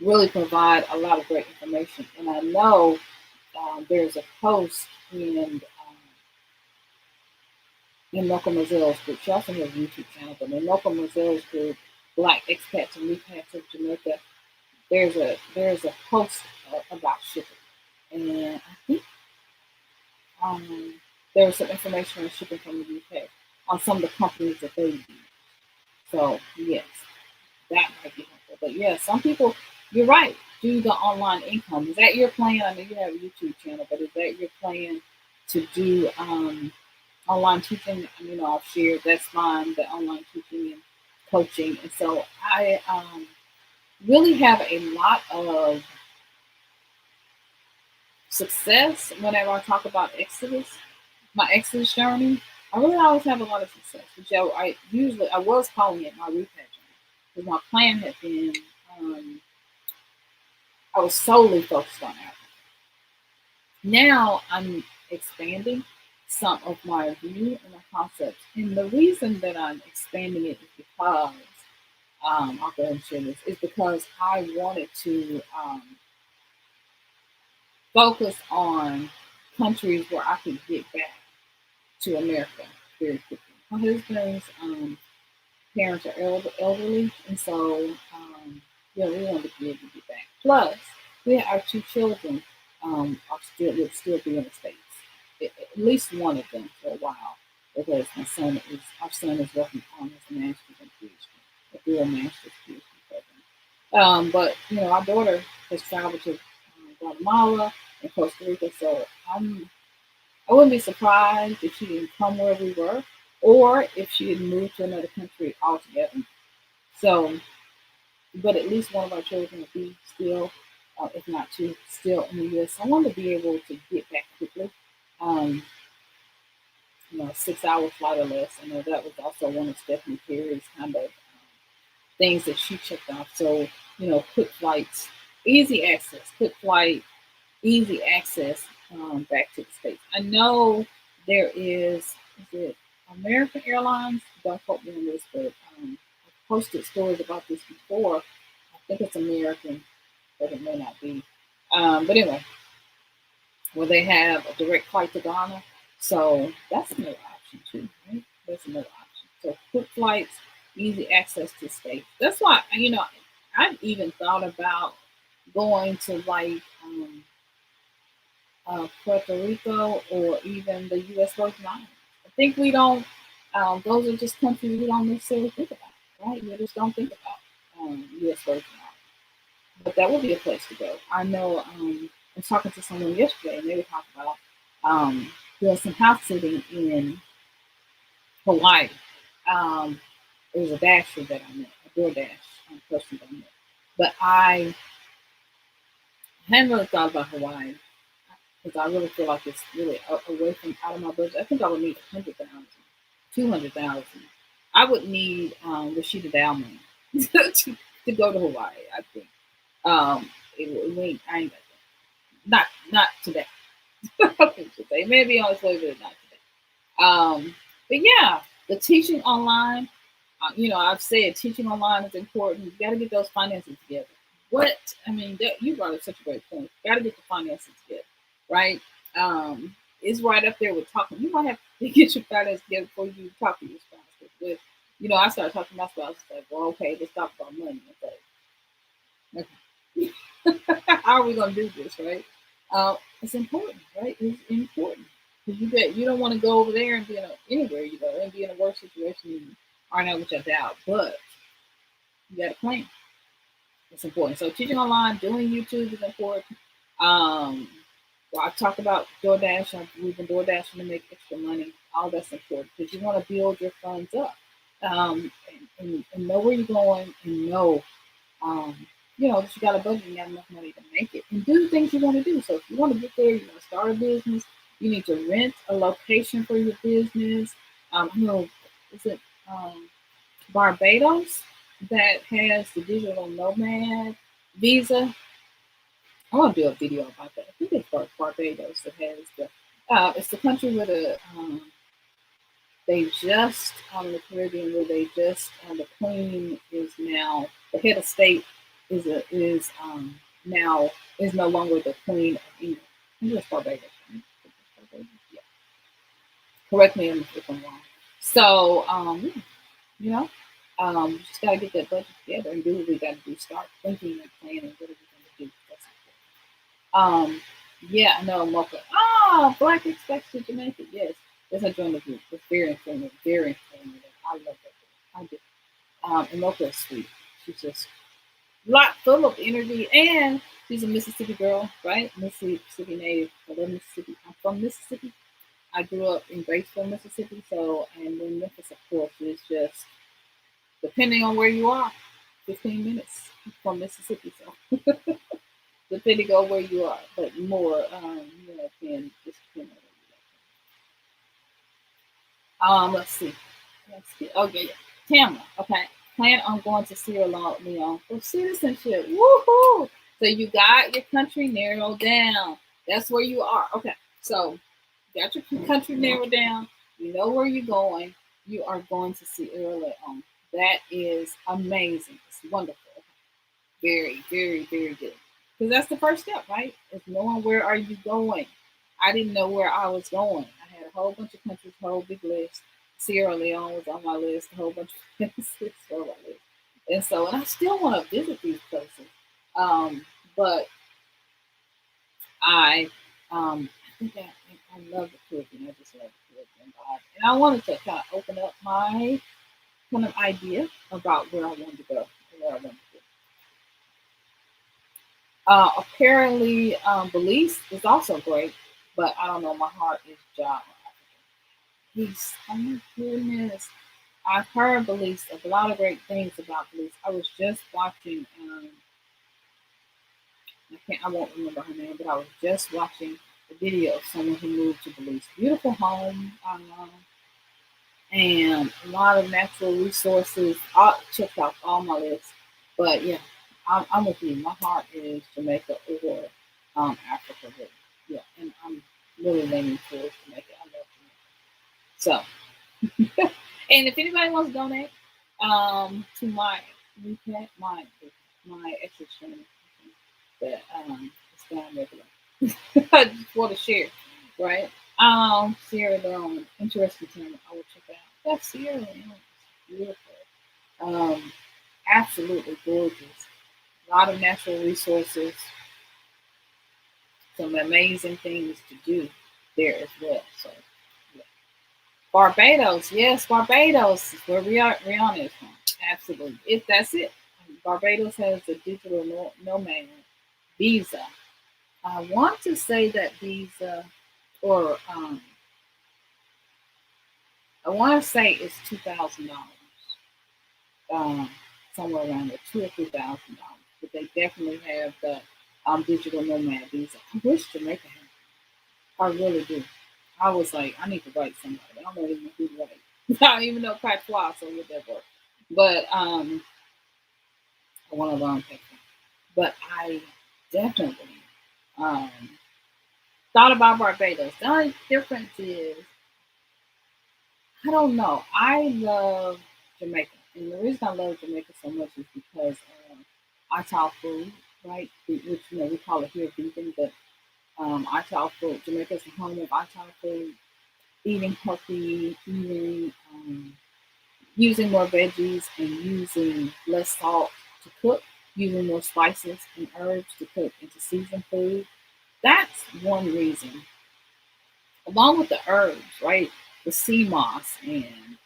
really provide a lot of great information. And I know there's a post in in Local Mazelle's group. She also has a YouTube channel, but in Local Mazelle's group, Black Expats and Repats of Jamaica, there's a post about shipping, and I think um, there was some information on shipping from the UK on some of the companies that they use. So yes, that might be helpful. But yeah, some people, you're right, do the online income. Is that your plan? I mean, you have a YouTube channel, but is that your plan to do online teaching? I've shared that's mine, the online teaching and coaching. And so I really have a lot of success whenever I talk about Exodus, my Exodus journey. I really always have a lot of success, which I was calling it my repat journey, because my plan had been I was solely focused on Africa. Now I'm expanding some of my view and my concepts, and the reason that I'm expanding it is because I'll go ahead and share this, is because I wanted to focus on countries where I could get back to America very quickly. My husband's parents are elderly, and so we wanted to be able to get back. Plus, our two children would still be in the states, at least one of them for a while, because our son is working on his master's and PhD, a dual master's PhD program. But our daughter has traveled to Guatemala and Costa Rica, so I wouldn't be surprised if she didn't come where we were, or if she had moved to another country altogether. So, but at least one of our children will be still, if not two, still in the U.S. I want to be able to get back quickly. 6 hour flight or less. I know that was also one of Stephanie Perry's kind of things that she checked off. So, quick flights, easy access, quick flight, easy access back to the States. I know there is it American Airlines? Don't quote me on this, but I've posted stories about this before. I think it's American, but it may not be. But anyway, where they have a direct flight to Ghana. So that's another option too, right? That's another option. So quick flights, easy access to states. That's why, I've even thought about going to like Puerto Rico or even the U.S. Virgin Islands. I think we don't, those are just countries we don't necessarily think about, right? We just don't think about U.S. Virgin Islands. But that would be a place to go. I know I was talking to someone yesterday and they were talking about doing some house sitting in Hawaii. It was a dasher that I met, a DoorDash person that I met. But I hadn't really thought about Hawaii because I really feel like it's really away from out of my budget. I think I would need 100,000, 200,000. I would need Rashida Dalman to go to Hawaii. I think I ain't got that. Not today. Today, maybe on its way, but not today. But yeah, the teaching online. I've said teaching online is important. You got to get those finances together. You brought up such a great point. You got to get the finances together, right? It's right up there with talking. You might have to get your finances together before you talk to your spouse. But I started talking to my spouse. It's like, well, okay, let's talk about money. It's like, okay. How are we gonna do this, right? It's important, right? It's important because you don't want to go over there and be anywhere you go and be in a worse situation. Or not, which I doubt, but you got a plan. It's important. So teaching online, doing YouTube is important. I talked about DoorDash. We've been DoorDashing to make extra money. All that's important because you want to build your funds up and know where you're going and know, that you got a budget and you got enough money to make it and do the things you want to do. So if you want to get there, you want to start a business, you need to rent a location for your business. Is it Barbados that has the digital nomad visa? I want to do a video about that. I think it's Barbados that has it's the country where they just the Caribbean where they just the Queen is now the head of state is now is no longer the Queen of England. I think it's Barbados. Right? Yeah. Correct me if I'm wrong. So, you know, we just gotta get that budget together and do what we gotta do. Start thinking and planning what are we gonna do. That's important. Yeah, I know Mocha. Oh, Black Expats to Jamaica. Yes, that's a joint group. It's very informative. Very informative. I love that group. I do. And Mocha is sweet. She's just lot full of energy, and she's a Mississippi girl, right? Mississippi native. I love Mississippi. I'm from Mississippi. I grew up in Graceville, Mississippi. So, and then Memphis, of course, is just depending on where you are, 15 minutes from Mississippi. So, depending on where you are, but more, can just depend on where you are. Let's see. Let's see. Okay, yeah. Tamara. Okay. Plan on going to Sierra Leone for citizenship. Woohoo! So you got your country narrowed down. That's where you are. Okay. So you got your country narrowed down. You know where you're going. You are going to Sierra Leone. That is amazing. It's wonderful. Very, very, very good. Because that's the first step, right? Is knowing where are you going. I didn't know where I was going. I had a whole bunch of countries, a whole big list. Sierra Leone was on my list, a whole bunch of places on my list. And so, and I still want to visit these places. But I think I love the Caribbean. I just love the Caribbean vibe. And I wanted to kind of open up my kind of idea about where I wanted to go, where I wanted to go. Apparently, Belize is also great, but I don't know. My heart is Java. He's, oh my goodness. I've heard Belize, a lot of great things about Belize. I was just watching, I won't remember her name, but I was just watching a video of someone who moved to Belize. Beautiful home, and a lot of natural resources. I checked off all my lists, but yeah, I'm with you. My heart is Jamaica or Africa. Really. Yeah, and I'm really leaning towards Jamaica. I love Jamaica. So, and if anybody wants to donate to my REPAT, my extra training that is down there below. I just want to share, right? Sierra Leone, interesting town. I will check out. That's Sierra Leone. It's beautiful. Um, absolutely gorgeous. A lot of natural resources, some amazing things to do there as well. So, yeah. Barbados, yes, Barbados is where Rihanna is from. Absolutely, if that's it. Barbados has a digital nomad visa. I want to say that visa, or I want to say it's $2,000, um, somewhere around there, $2,000 or $3,000. But they definitely have the digital nomad visa. I wish Jamaica had. I really do. I was like, I need to write somebody. I don't even know who to write. I don't even know patois, so would that work? But I want to learn patois. But I definitely um, thought about Barbados. The only difference is, I don't know. I love Jamaica. And the reason I love Jamaica so much is because Ital food, right? Which, we call it here vegan, but Ital food. Jamaica is the home of Ital food. Eating healthy, using more veggies and using less salt to cook, using more spices and herbs to cook and to season food. That's one reason. Along with the herbs, right? The sea moss and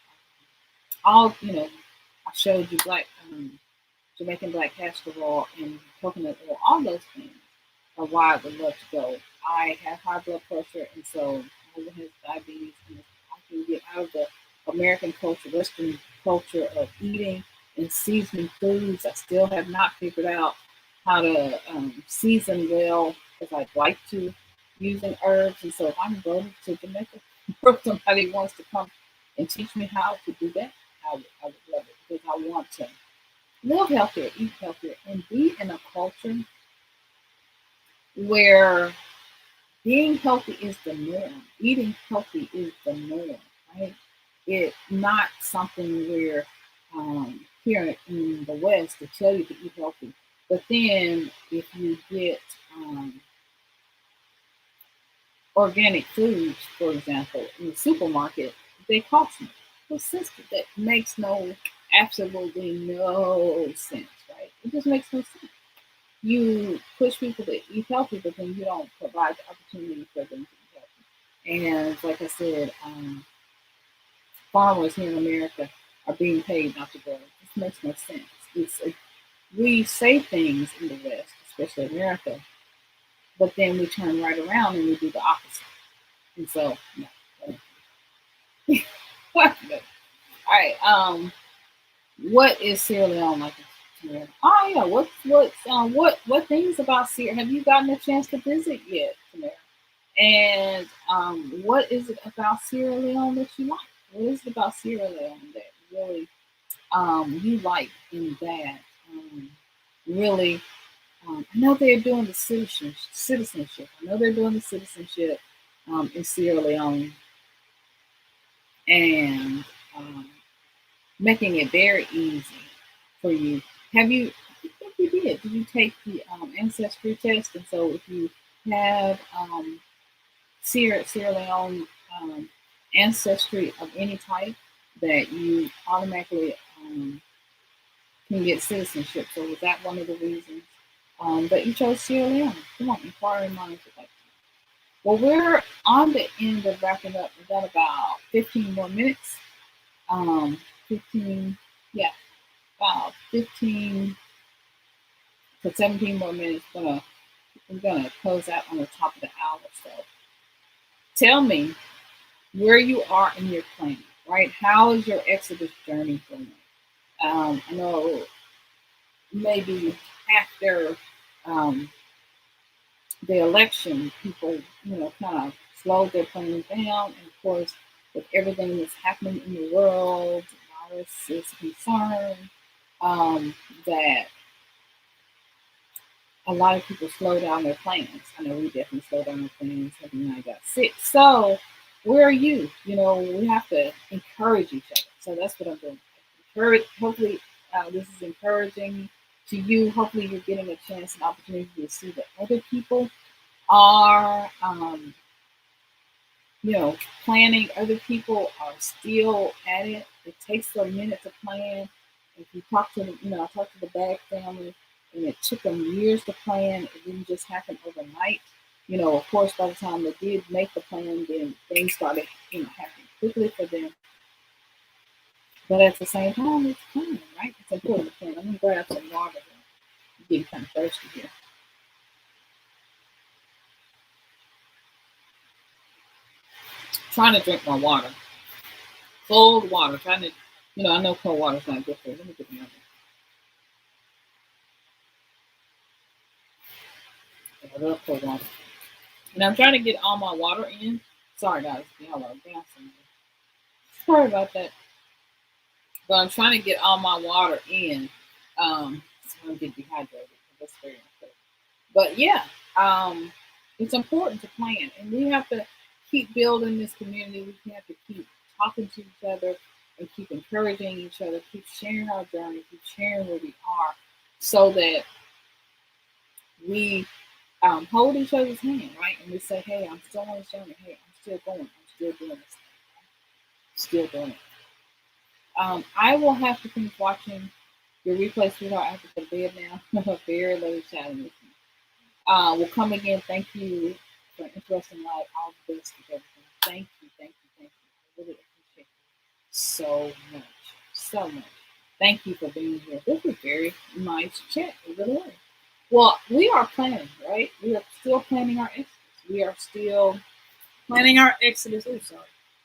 all, I showed you Jamaican black castor oil and coconut oil, all those things are why I would love to go. I have high blood pressure, and so my husband has diabetes, and I can get out of the American culture, Western culture of eating and seasoning foods. I still have not figured out how to season well as I'd like to using herbs. And so if I'm going to Jamaica or somebody wants to come and teach me how to do that, I would love it because I want to live healthier, eat healthier, and be in a culture where being healthy is the norm. Eating healthy is the norm, right? It's not something where here in the West they tell you to eat healthy, but then if you get organic foods, for example, in the supermarket, they cost you. Well, sense that makes absolutely no sense, right? It just makes no sense. You push people to eat healthy, but then you don't provide the opportunity for them to eat healthy. And like I said, farmers here in America are being paid not to grow. This makes no sense. We say things in the West, especially America, but then we turn right around and we do the opposite. And so, no. What? No. All right. What is Sierra Leone like? Oh yeah. What things about Sierra? Have you gotten a chance to visit yet, Tamara? And what is it about Sierra Leone that you like? What is it about Sierra Leone that really you like in that? Really, I know they're doing the citizenship. I know they're doing the citizenship in Sierra Leone and making it very easy for you. Have you? I think you did. Did you take the ancestry test? And so if you have Sierra Leone ancestry of any type, that you automatically can get citizenship. So was that one of the reasons that you chose Sierra Leone? Come on, inquiring minds would like to know. Well, we're on the end of wrapping up. We've got about 15 more minutes. 15, yeah, about 15 to 17 more minutes. We're gonna close out on the top of the hour. So tell me where you are in your planning, right? How is your Exodus journey going? I know maybe after the election, people, kind of slowed their planning down. And of course, with everything that's happening in the world, virus is a concern that a lot of people slow down their plans. I know we definitely slowed down our plans. Hubby and I got sick. So where are you? We have to encourage each other. So that's what I'm doing. Hopefully, this is encouraging to you. Hopefully, you're getting a chance and opportunity to see that other people are, planning. Other people are still at it. It takes a minute to plan. If you talk to I talked to the Bag family, and it took them years to plan. It didn't just happen overnight. Of course, by the time they did make the plan, then things started, happening quickly for them. But at the same time, it's planning, right? It's important to plan. I'm gonna grab some water. I'm getting kind of thirsty here. Trying to drink my water. Cold water. Trying to, I know cold water is not good for you. Let me get another. I love cold water. And I'm trying to get all my water in. Sorry, guys. Y'all are dancing. Sorry about that. But I'm trying to get all my water in. So I don't get dehydrated. That's very important. But yeah, it's important to plan. And we have to keep building this community. We have to keep talking to each other and keep encouraging each other, keep sharing our journey, keep sharing where we are, so that we hold each other's hand, right? And we say, hey, I'm still on this journey. Hey, I'm still going. I'm still doing this thing. Still doing it. I will have to finish watching your replay, sweetheart. I have to go to bed now. Very late chatting with you. We'll come again. Thank you for an interesting life. All the best with everything. Thank you, thank you, thank you. I really appreciate you so much. So much. Thank you for being here. This was very nice chat. It really was. Well, we are planning, right? We are still planning our exodus. We are still planning our exodus. Oh, sorry.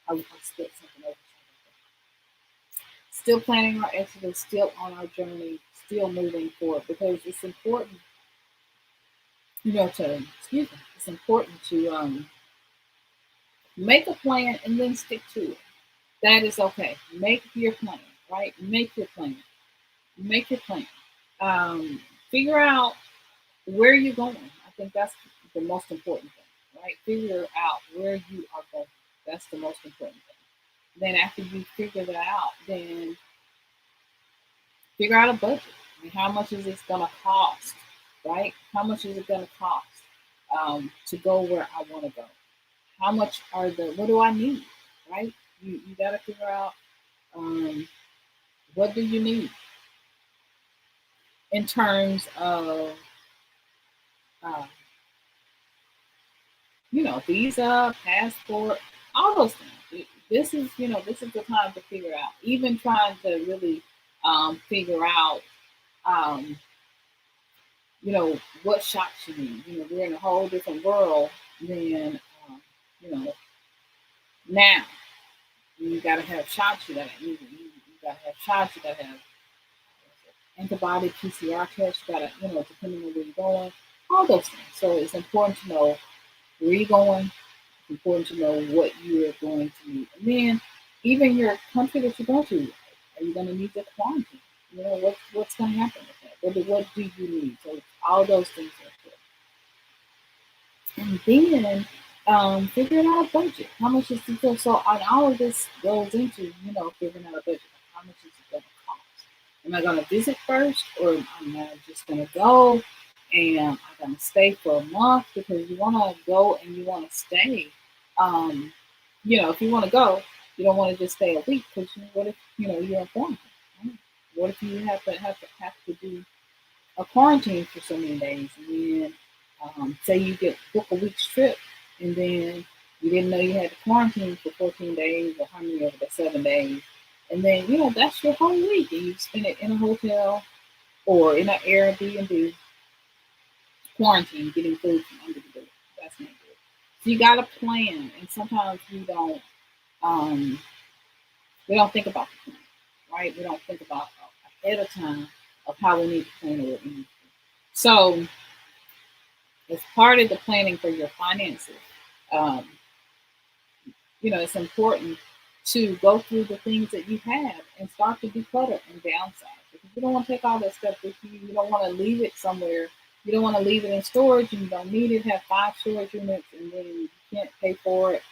I spilled something over. Still planning our exodus, still on our journey, still moving forward, because it's important, it's important to make a plan and then stick to it. That is okay. Make your plan, right? Make your plan. Make your plan. Figure out where you're going. I think that's the most important thing, right? Figure out where you are going. That's the most important thing. Then after you figure that out, then figure out a budget. I mean, how much is it going to cost, right? How much is it going to cost to go where I want to go? What do I need, right? You got to figure out What do you need in terms of, uh, visa, passport, all those things. This is the time to figure out. Even trying to really figure out, um, what shots you need. We're in a whole different world than, um, you know, now. You got to have shots. You got to have shots. You got to have antibody PCR tests. You got to, depending on where you're going, all those things. So it's important to know where you're going. It's important to know what you're going to need. And then even your country that you're going to, are you going to need the quarantine? What's going to happen with that? What do you need? So all those things are important. And then figuring out a budget. How much is it? So on all of this goes into, figuring out a budget. How much is it going to cost? Am I going to visit first, or am I just going to go and I'm going to stay for a month? Because you want to go and you want to stay. Um, if you want to go, you don't want to just stay a week, because what if you're in quarantine? Right? What if you have to do a quarantine for so many days, and then say you book a week's trip, and then you didn't know you had to quarantine for 14 days, or how many over the 7 days, and then that's your whole week, and you spend it in a hotel or in an Airbnb, quarantine, getting food from under the door. That's not good. So you got to plan, and sometimes um, we don't think about the plan, right? We don't think about ahead of time of how we need to plan or what we need to do. So as part of the planning for your finances, um, it's important to go through the things that you have and start to declutter and downsize, because you don't want to take all that stuff with you. You don't want to leave it somewhere. You don't want to leave it in storage and you don't need it. Have 5 storage units and then you can't pay for it,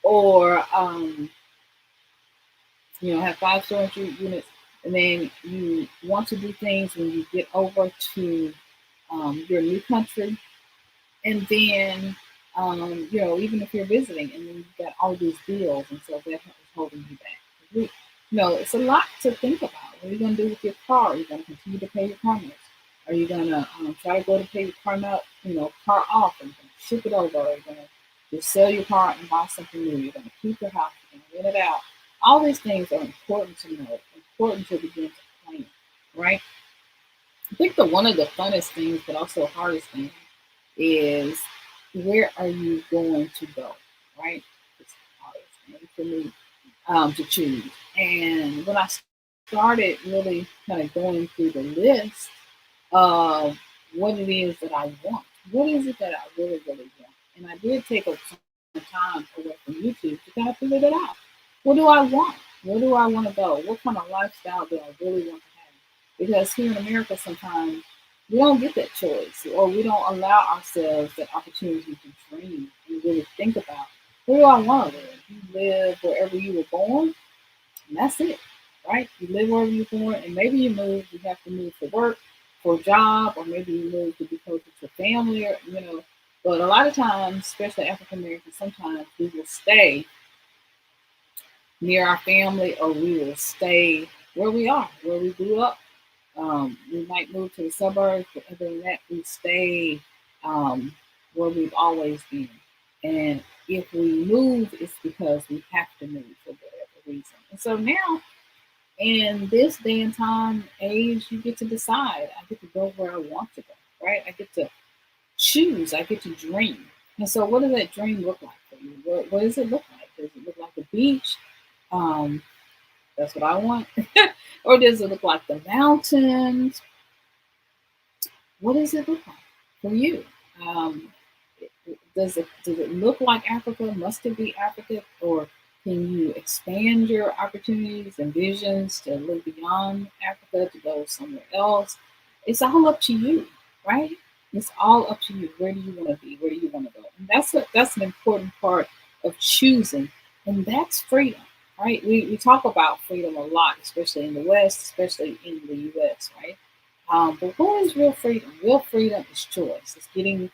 or have 5 storage units and then you want to do things when you get over to your new country, and then even if you're visiting, and then you've got all these bills, and so that's holding you back. It's a lot to think about. What are you going to do with your car? Are you going to continue to pay your car notes? Are you going to try to go to pay your car note, car off, and ship it over? Are you going to just sell your car and buy something new? You're going to keep your house. You're going to rent it out. All these things are important to know. Important to begin to plan, right? I think one of the funnest things, but also hardest thing, is where are you going to go, right? It's the hardest thing for me to choose. And when I started really kind of going through the list of what it is that I want, what is it that I really, really want? And I did take some time away from YouTube to kind of figure that out. What do I want? Where do I want to go? What kind of lifestyle do I really want to have? Because here in America, sometimes we don't get that choice, or we don't allow ourselves that opportunity to dream and really think about, where do I want to live? You live wherever you were born, and that's it, right? You live wherever you're born, and maybe you have to move for work, for a job, or maybe you move to be closer to family, or, But a lot of times, especially African Americans, sometimes we will stay near our family, or we will stay where we are, where we grew up. We might move to the suburbs, but other than that, we stay where we've always been. And if we move, it's because we have to move for whatever reason. And so now, in this day and time, age, you get to decide. I get to go where I want to go, right? I get to choose. I get to dream. And so, what does that dream look like for you? What does it look like? Does it look like a beach? That's what I want. Or does it look like the mountains? What does it look like for you? Does it look like Africa? Must it be Africa? Or can you expand your opportunities and visions to live beyond Africa, to go somewhere else? It's all up to you, right? It's all up to you. Where do you want to be? Where do you want to go? And that's an important part of choosing, and that's freedom, right? We talk about freedom a lot, especially in the West, especially in the U.S., right? But what is real freedom? Real freedom is choice. It's getting,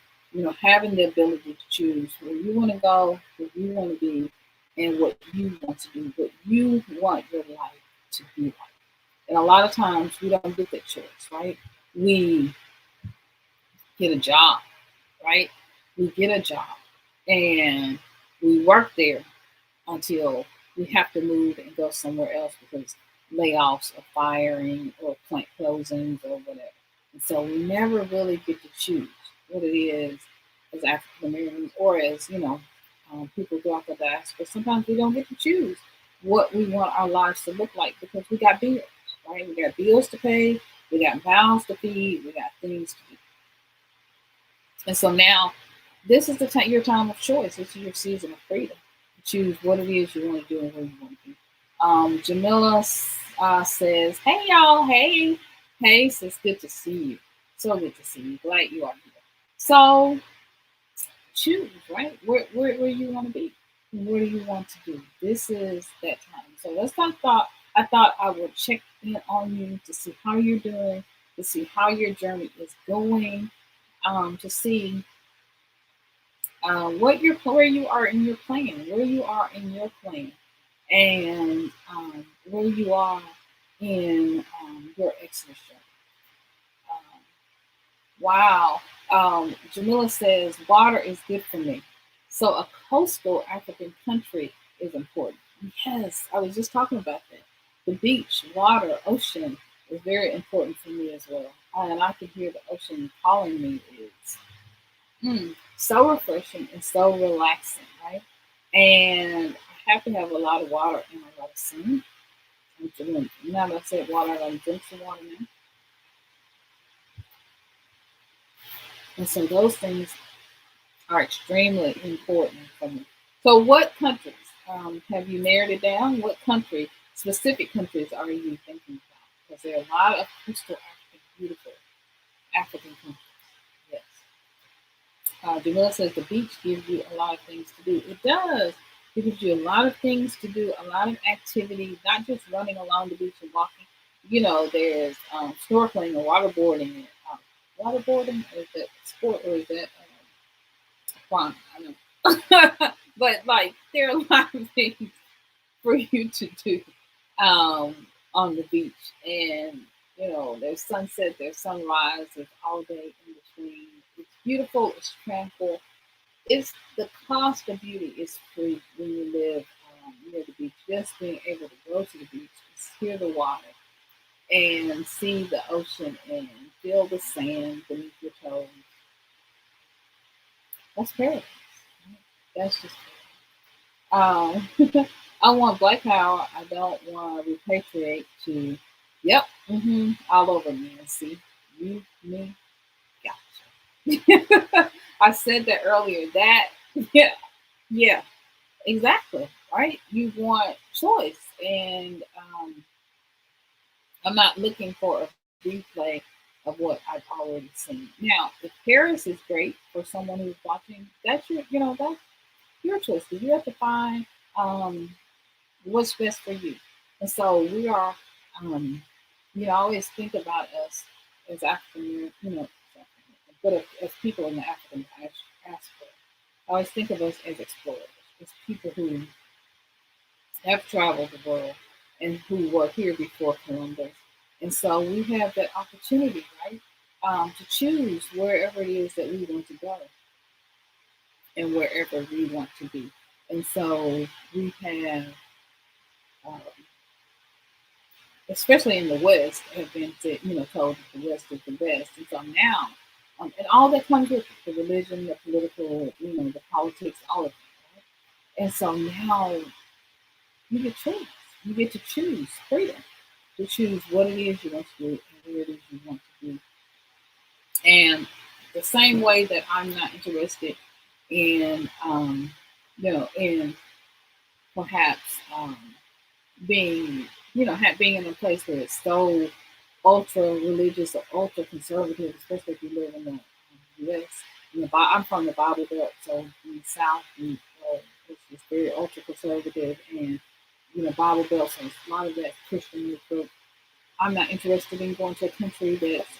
having the ability to choose where you want to go, where you want to be, and what you want to do, what you want your life to be like. And a lot of times we don't get that choice, right? We get a job, right? We get a job and we work there until we have to move and go somewhere else because layoffs or firing or plant closings or whatever. And so we never really get to choose what it is as African Americans or as, people throughout the diaspora. Sometimes we don't get to choose what we want our lives to look like because we got bills, right? We got bills to pay, we got mouths to feed, we got things to do. And so now this is your time of choice. This is your season of freedom. Choose what it is you want to do and where you want to be. Jamila says, "Hey y'all, hey, sis, good to see you. So good to see you. Glad you are here. So choose, right? Where you want to be, and what do you want to do? This is that time. So I thought I would check in on you to see how you're doing, to see how your journey is going, to see." Where you are in your plan, and where you are in your exodus journey. Wow. Jamila says water is good for me. So a coastal African country is important. Yes, I was just talking about that. The beach, water, ocean is very important for me as well. And I can hear the ocean calling me. It's so refreshing and so relaxing, right? And I have to have a lot of water and a lot of sun. Now that I said water, I'm going to drink some water now. And so those things are extremely important for me. So what countries, have you narrowed it down? What specific countries are you thinking about? Because there are a lot of coastal African, beautiful African countries. Yes. Jamila says the beach gives you a lot of things to do. It does. It gives you a lot of things to do, a lot of activity, not just running along the beach and walking. There's snorkeling or waterboarding. Waterboarding, is that sport or is that fun? I know. But like there are a lot of things for you to do on the beach. And there's sunset, there's sunrise, there's all day in between. It's beautiful, it's tranquil. It's the cost of beauty is free when you live near the beach. Just being able to go to the beach, hear the water, and see the ocean and feel the sand beneath your toes. That's paradise. That's just paradise. I want black power. I don't want to repatriate to, yep, all over me. And see, you, me, gotcha. I said that earlier. That, yeah, exactly, right? You want choice. And I'm not looking for a replay of what I've already seen. Now, if Paris is great for someone who's watching, that's that's your choice. Because you have to find what's best for you. And so we are, I always think about us as African, but as people in the African diaspora. I always think of us as explorers, as people who have traveled the world and who were here before Columbus. And so we have that opportunity, right, to choose wherever it is that we want to go and wherever we want to be. And so we have, um, especially in the West, have been told that the West is the best. And so now, and all that comes with the religion, the political, the politics, all of it. Right? And so now you get choice. You get to choose freedom to choose what it is you want to do and where it is you want to be. And the same way that I'm not interested in, in perhaps being, being in a place where it's so ultra religious or ultra conservative, especially if you live in the U.S. I'm from the Bible Belt, so in the South, it's just very ultra conservative and Bible Belt, so a lot of that Christian. But I'm not interested in going to a country that's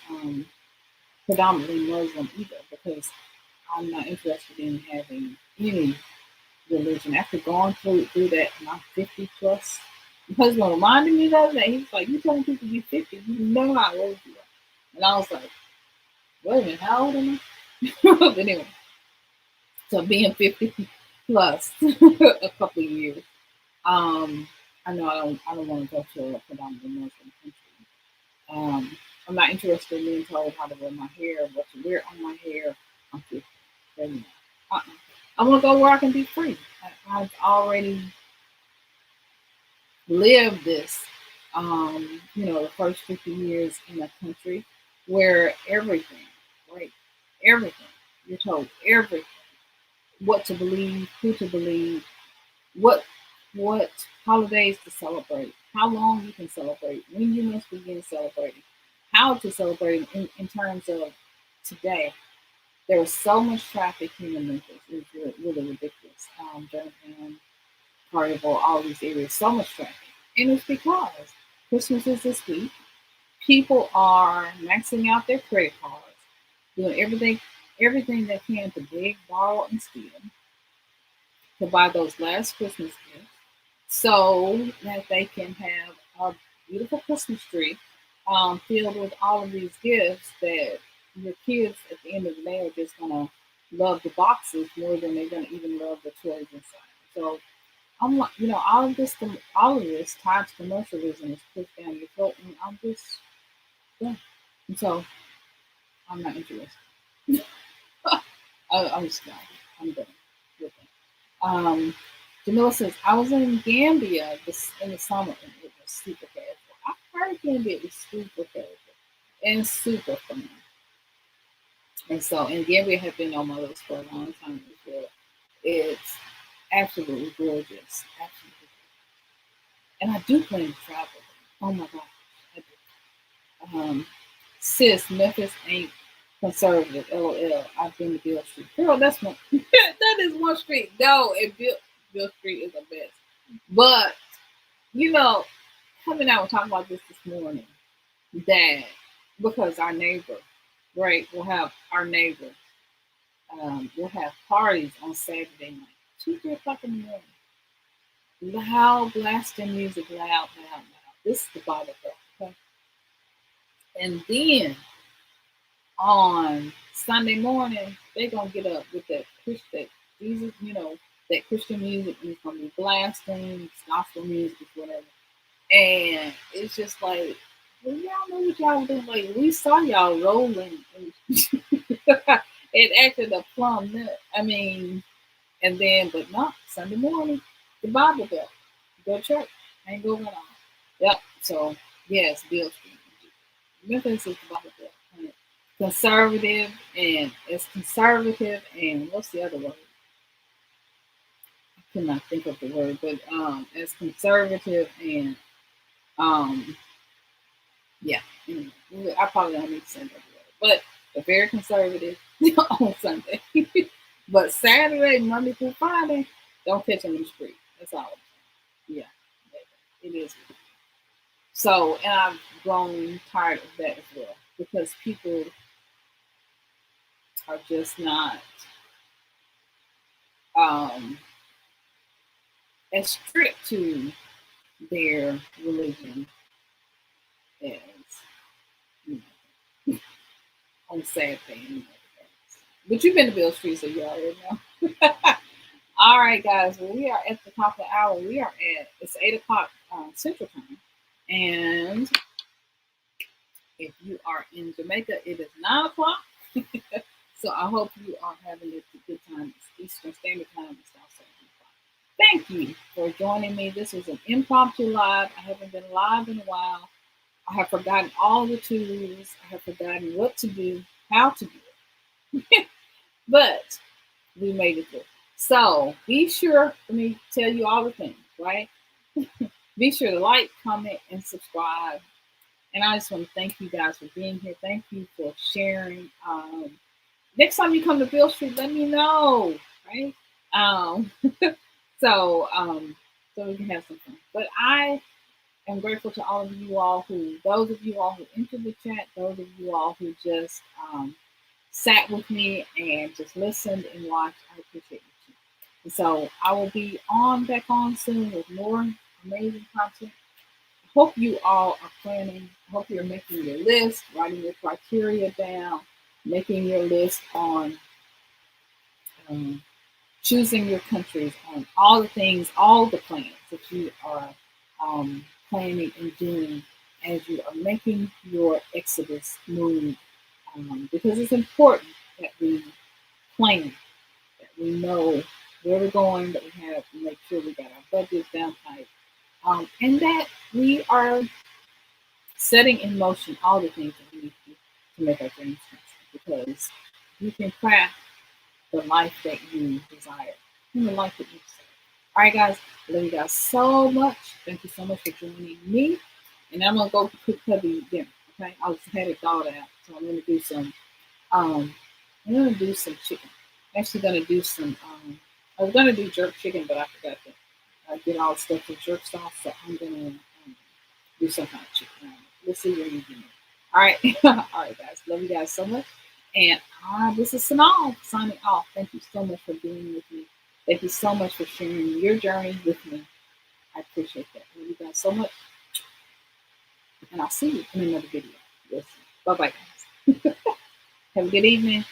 predominantly Muslim either, because I'm not interested in having any religion. After going through that, and I'm 50 plus, My husband reminded me the other day. He was like, "You telling people you're 50? You know how old you are." And I was like, "Wait a minute, how old am I?" But anyway, so being 50 plus a couple of years, um, I know I don't want to go to a predominantly Muslim country. I'm not interested in being told how to wear my hair, what to wear on my hair. I'm 50. Uh-uh. I want to go where I can be free. I've already lived this, the first 50 years in a country where everything, right? Everything. You're told everything. What to believe, who to believe, what what holidays to celebrate, how long you can celebrate, when you must begin celebrating, how to celebrate in terms of today. There's so much traffic here in Memphis. It's really ridiculous. Germantown, Carnival, all these areas, so much traffic. And it's because Christmas is this week. People are maxing out their credit cards, doing everything they can to beg, borrow, and steal to buy those last Christmas gifts so that they can have a beautiful Christmas tree filled with all of these gifts that your kids at the end of the day are just gonna love the boxes more than they're gonna even love the toys inside. So I'm like, all of this tied to commercialism is pushed down your throat, and I'm just yeah. And so I'm not interested. I'm just not. I'm done with it. Jamila says I was in Gambia in the summer and it was super casual. I heard Gambia is super casual and super fun. And so, and Gambia had been on my list for a long time as well. It's absolutely gorgeous, absolutely. And I do plan to travel. Oh my gosh, I do. Sis, Memphis ain't conservative. LOL. I've been to Bill Street. Girl, that's one. That is one street. No, and Bill Street is the best. But you know, Hubby and I were talking about this morning. That because our neighbor, right, we'll have parties on Saturday night, 2, 3 o'clock in the morning. Loud blasting music, loud, loud, loud. This is the Bible belt, okay? And then on Sunday morning, they're gonna get up with that Christian Jesus, that Christian music, and it's gonna be blasting, gospel music, whatever. And it's just like, well, y'all know what y'all doing. Like we saw y'all rolling and, and acting a plum nut. I mean, and then but not Sunday morning, the Bible belt. Go to church. Ain't going on. Yep. So yes, Bill Street. Memphis is the Bible belt. Conservative and it's conservative and what's the other word? I cannot think of the word, but it's conservative and um yeah, I probably don't need to say that word, but they're very conservative on Sunday. But Saturday, Monday through Friday, don't catch them in the street. That's all I'm saying. Yeah, it is. So, and I've grown tired of that as well because people are just not um, as strict to their religion as you know, on Saturday. But you've been to Bill Street, so you already know. All right, guys. Well, we are at the top of the hour. It's 8 o'clock Central Time. And if you are in Jamaica, it is 9 o'clock. So I hope you are having a good time. It's Eastern Standard Time. It's now 7 o'clock. Thank you for joining me. This was an impromptu live. I haven't been live in a while. I have forgotten all the tools. I have forgotten what to do, how to do it. But we made it through. So be sure, let me tell you all the things, right? Be sure to like, comment, and subscribe. And I just want to thank you guys for being here. Thank you for sharing. Next time you come to Bill Street, let me know, right? Um, so we can have some fun. But I am grateful to all of you all those of you all who entered the chat, those of you all who just sat with me and just listened and watched. I appreciate you. And so I will be back on soon with more amazing content. I hope you all are planning. I hope you're making your list, writing your criteria down, making your list on um, choosing your countries, on all the things, all the plans that you are planning and doing as you are making your Exodus move. Because it's important that we plan, that we know where we're going, that we have to make sure we got our budgets down tight, and that we are setting in motion all the things that we need to make our dreams come true. Because you can craft the life that you desire and the life that you desire. All right, guys, I love you guys so much. Thank you so much for joining me. And I'm gonna go cook Hubby dinner. Okay, I just had it thawed out, so I'm gonna do some. I'm gonna do some chicken. I'm actually gonna do some. I was gonna do jerk chicken, but I forgot to get all the stuff for jerk sauce. So I'm gonna do some kind of chicken. Let's see what we do. All right, all right, guys. Love you guys so much. And this is Synolve signing off. Thank you so much for being with me. Thank you so much for sharing your journey with me. I appreciate that. Love you guys so much. And I'll see you in another video. Yes. Bye bye, guys. Have a good evening.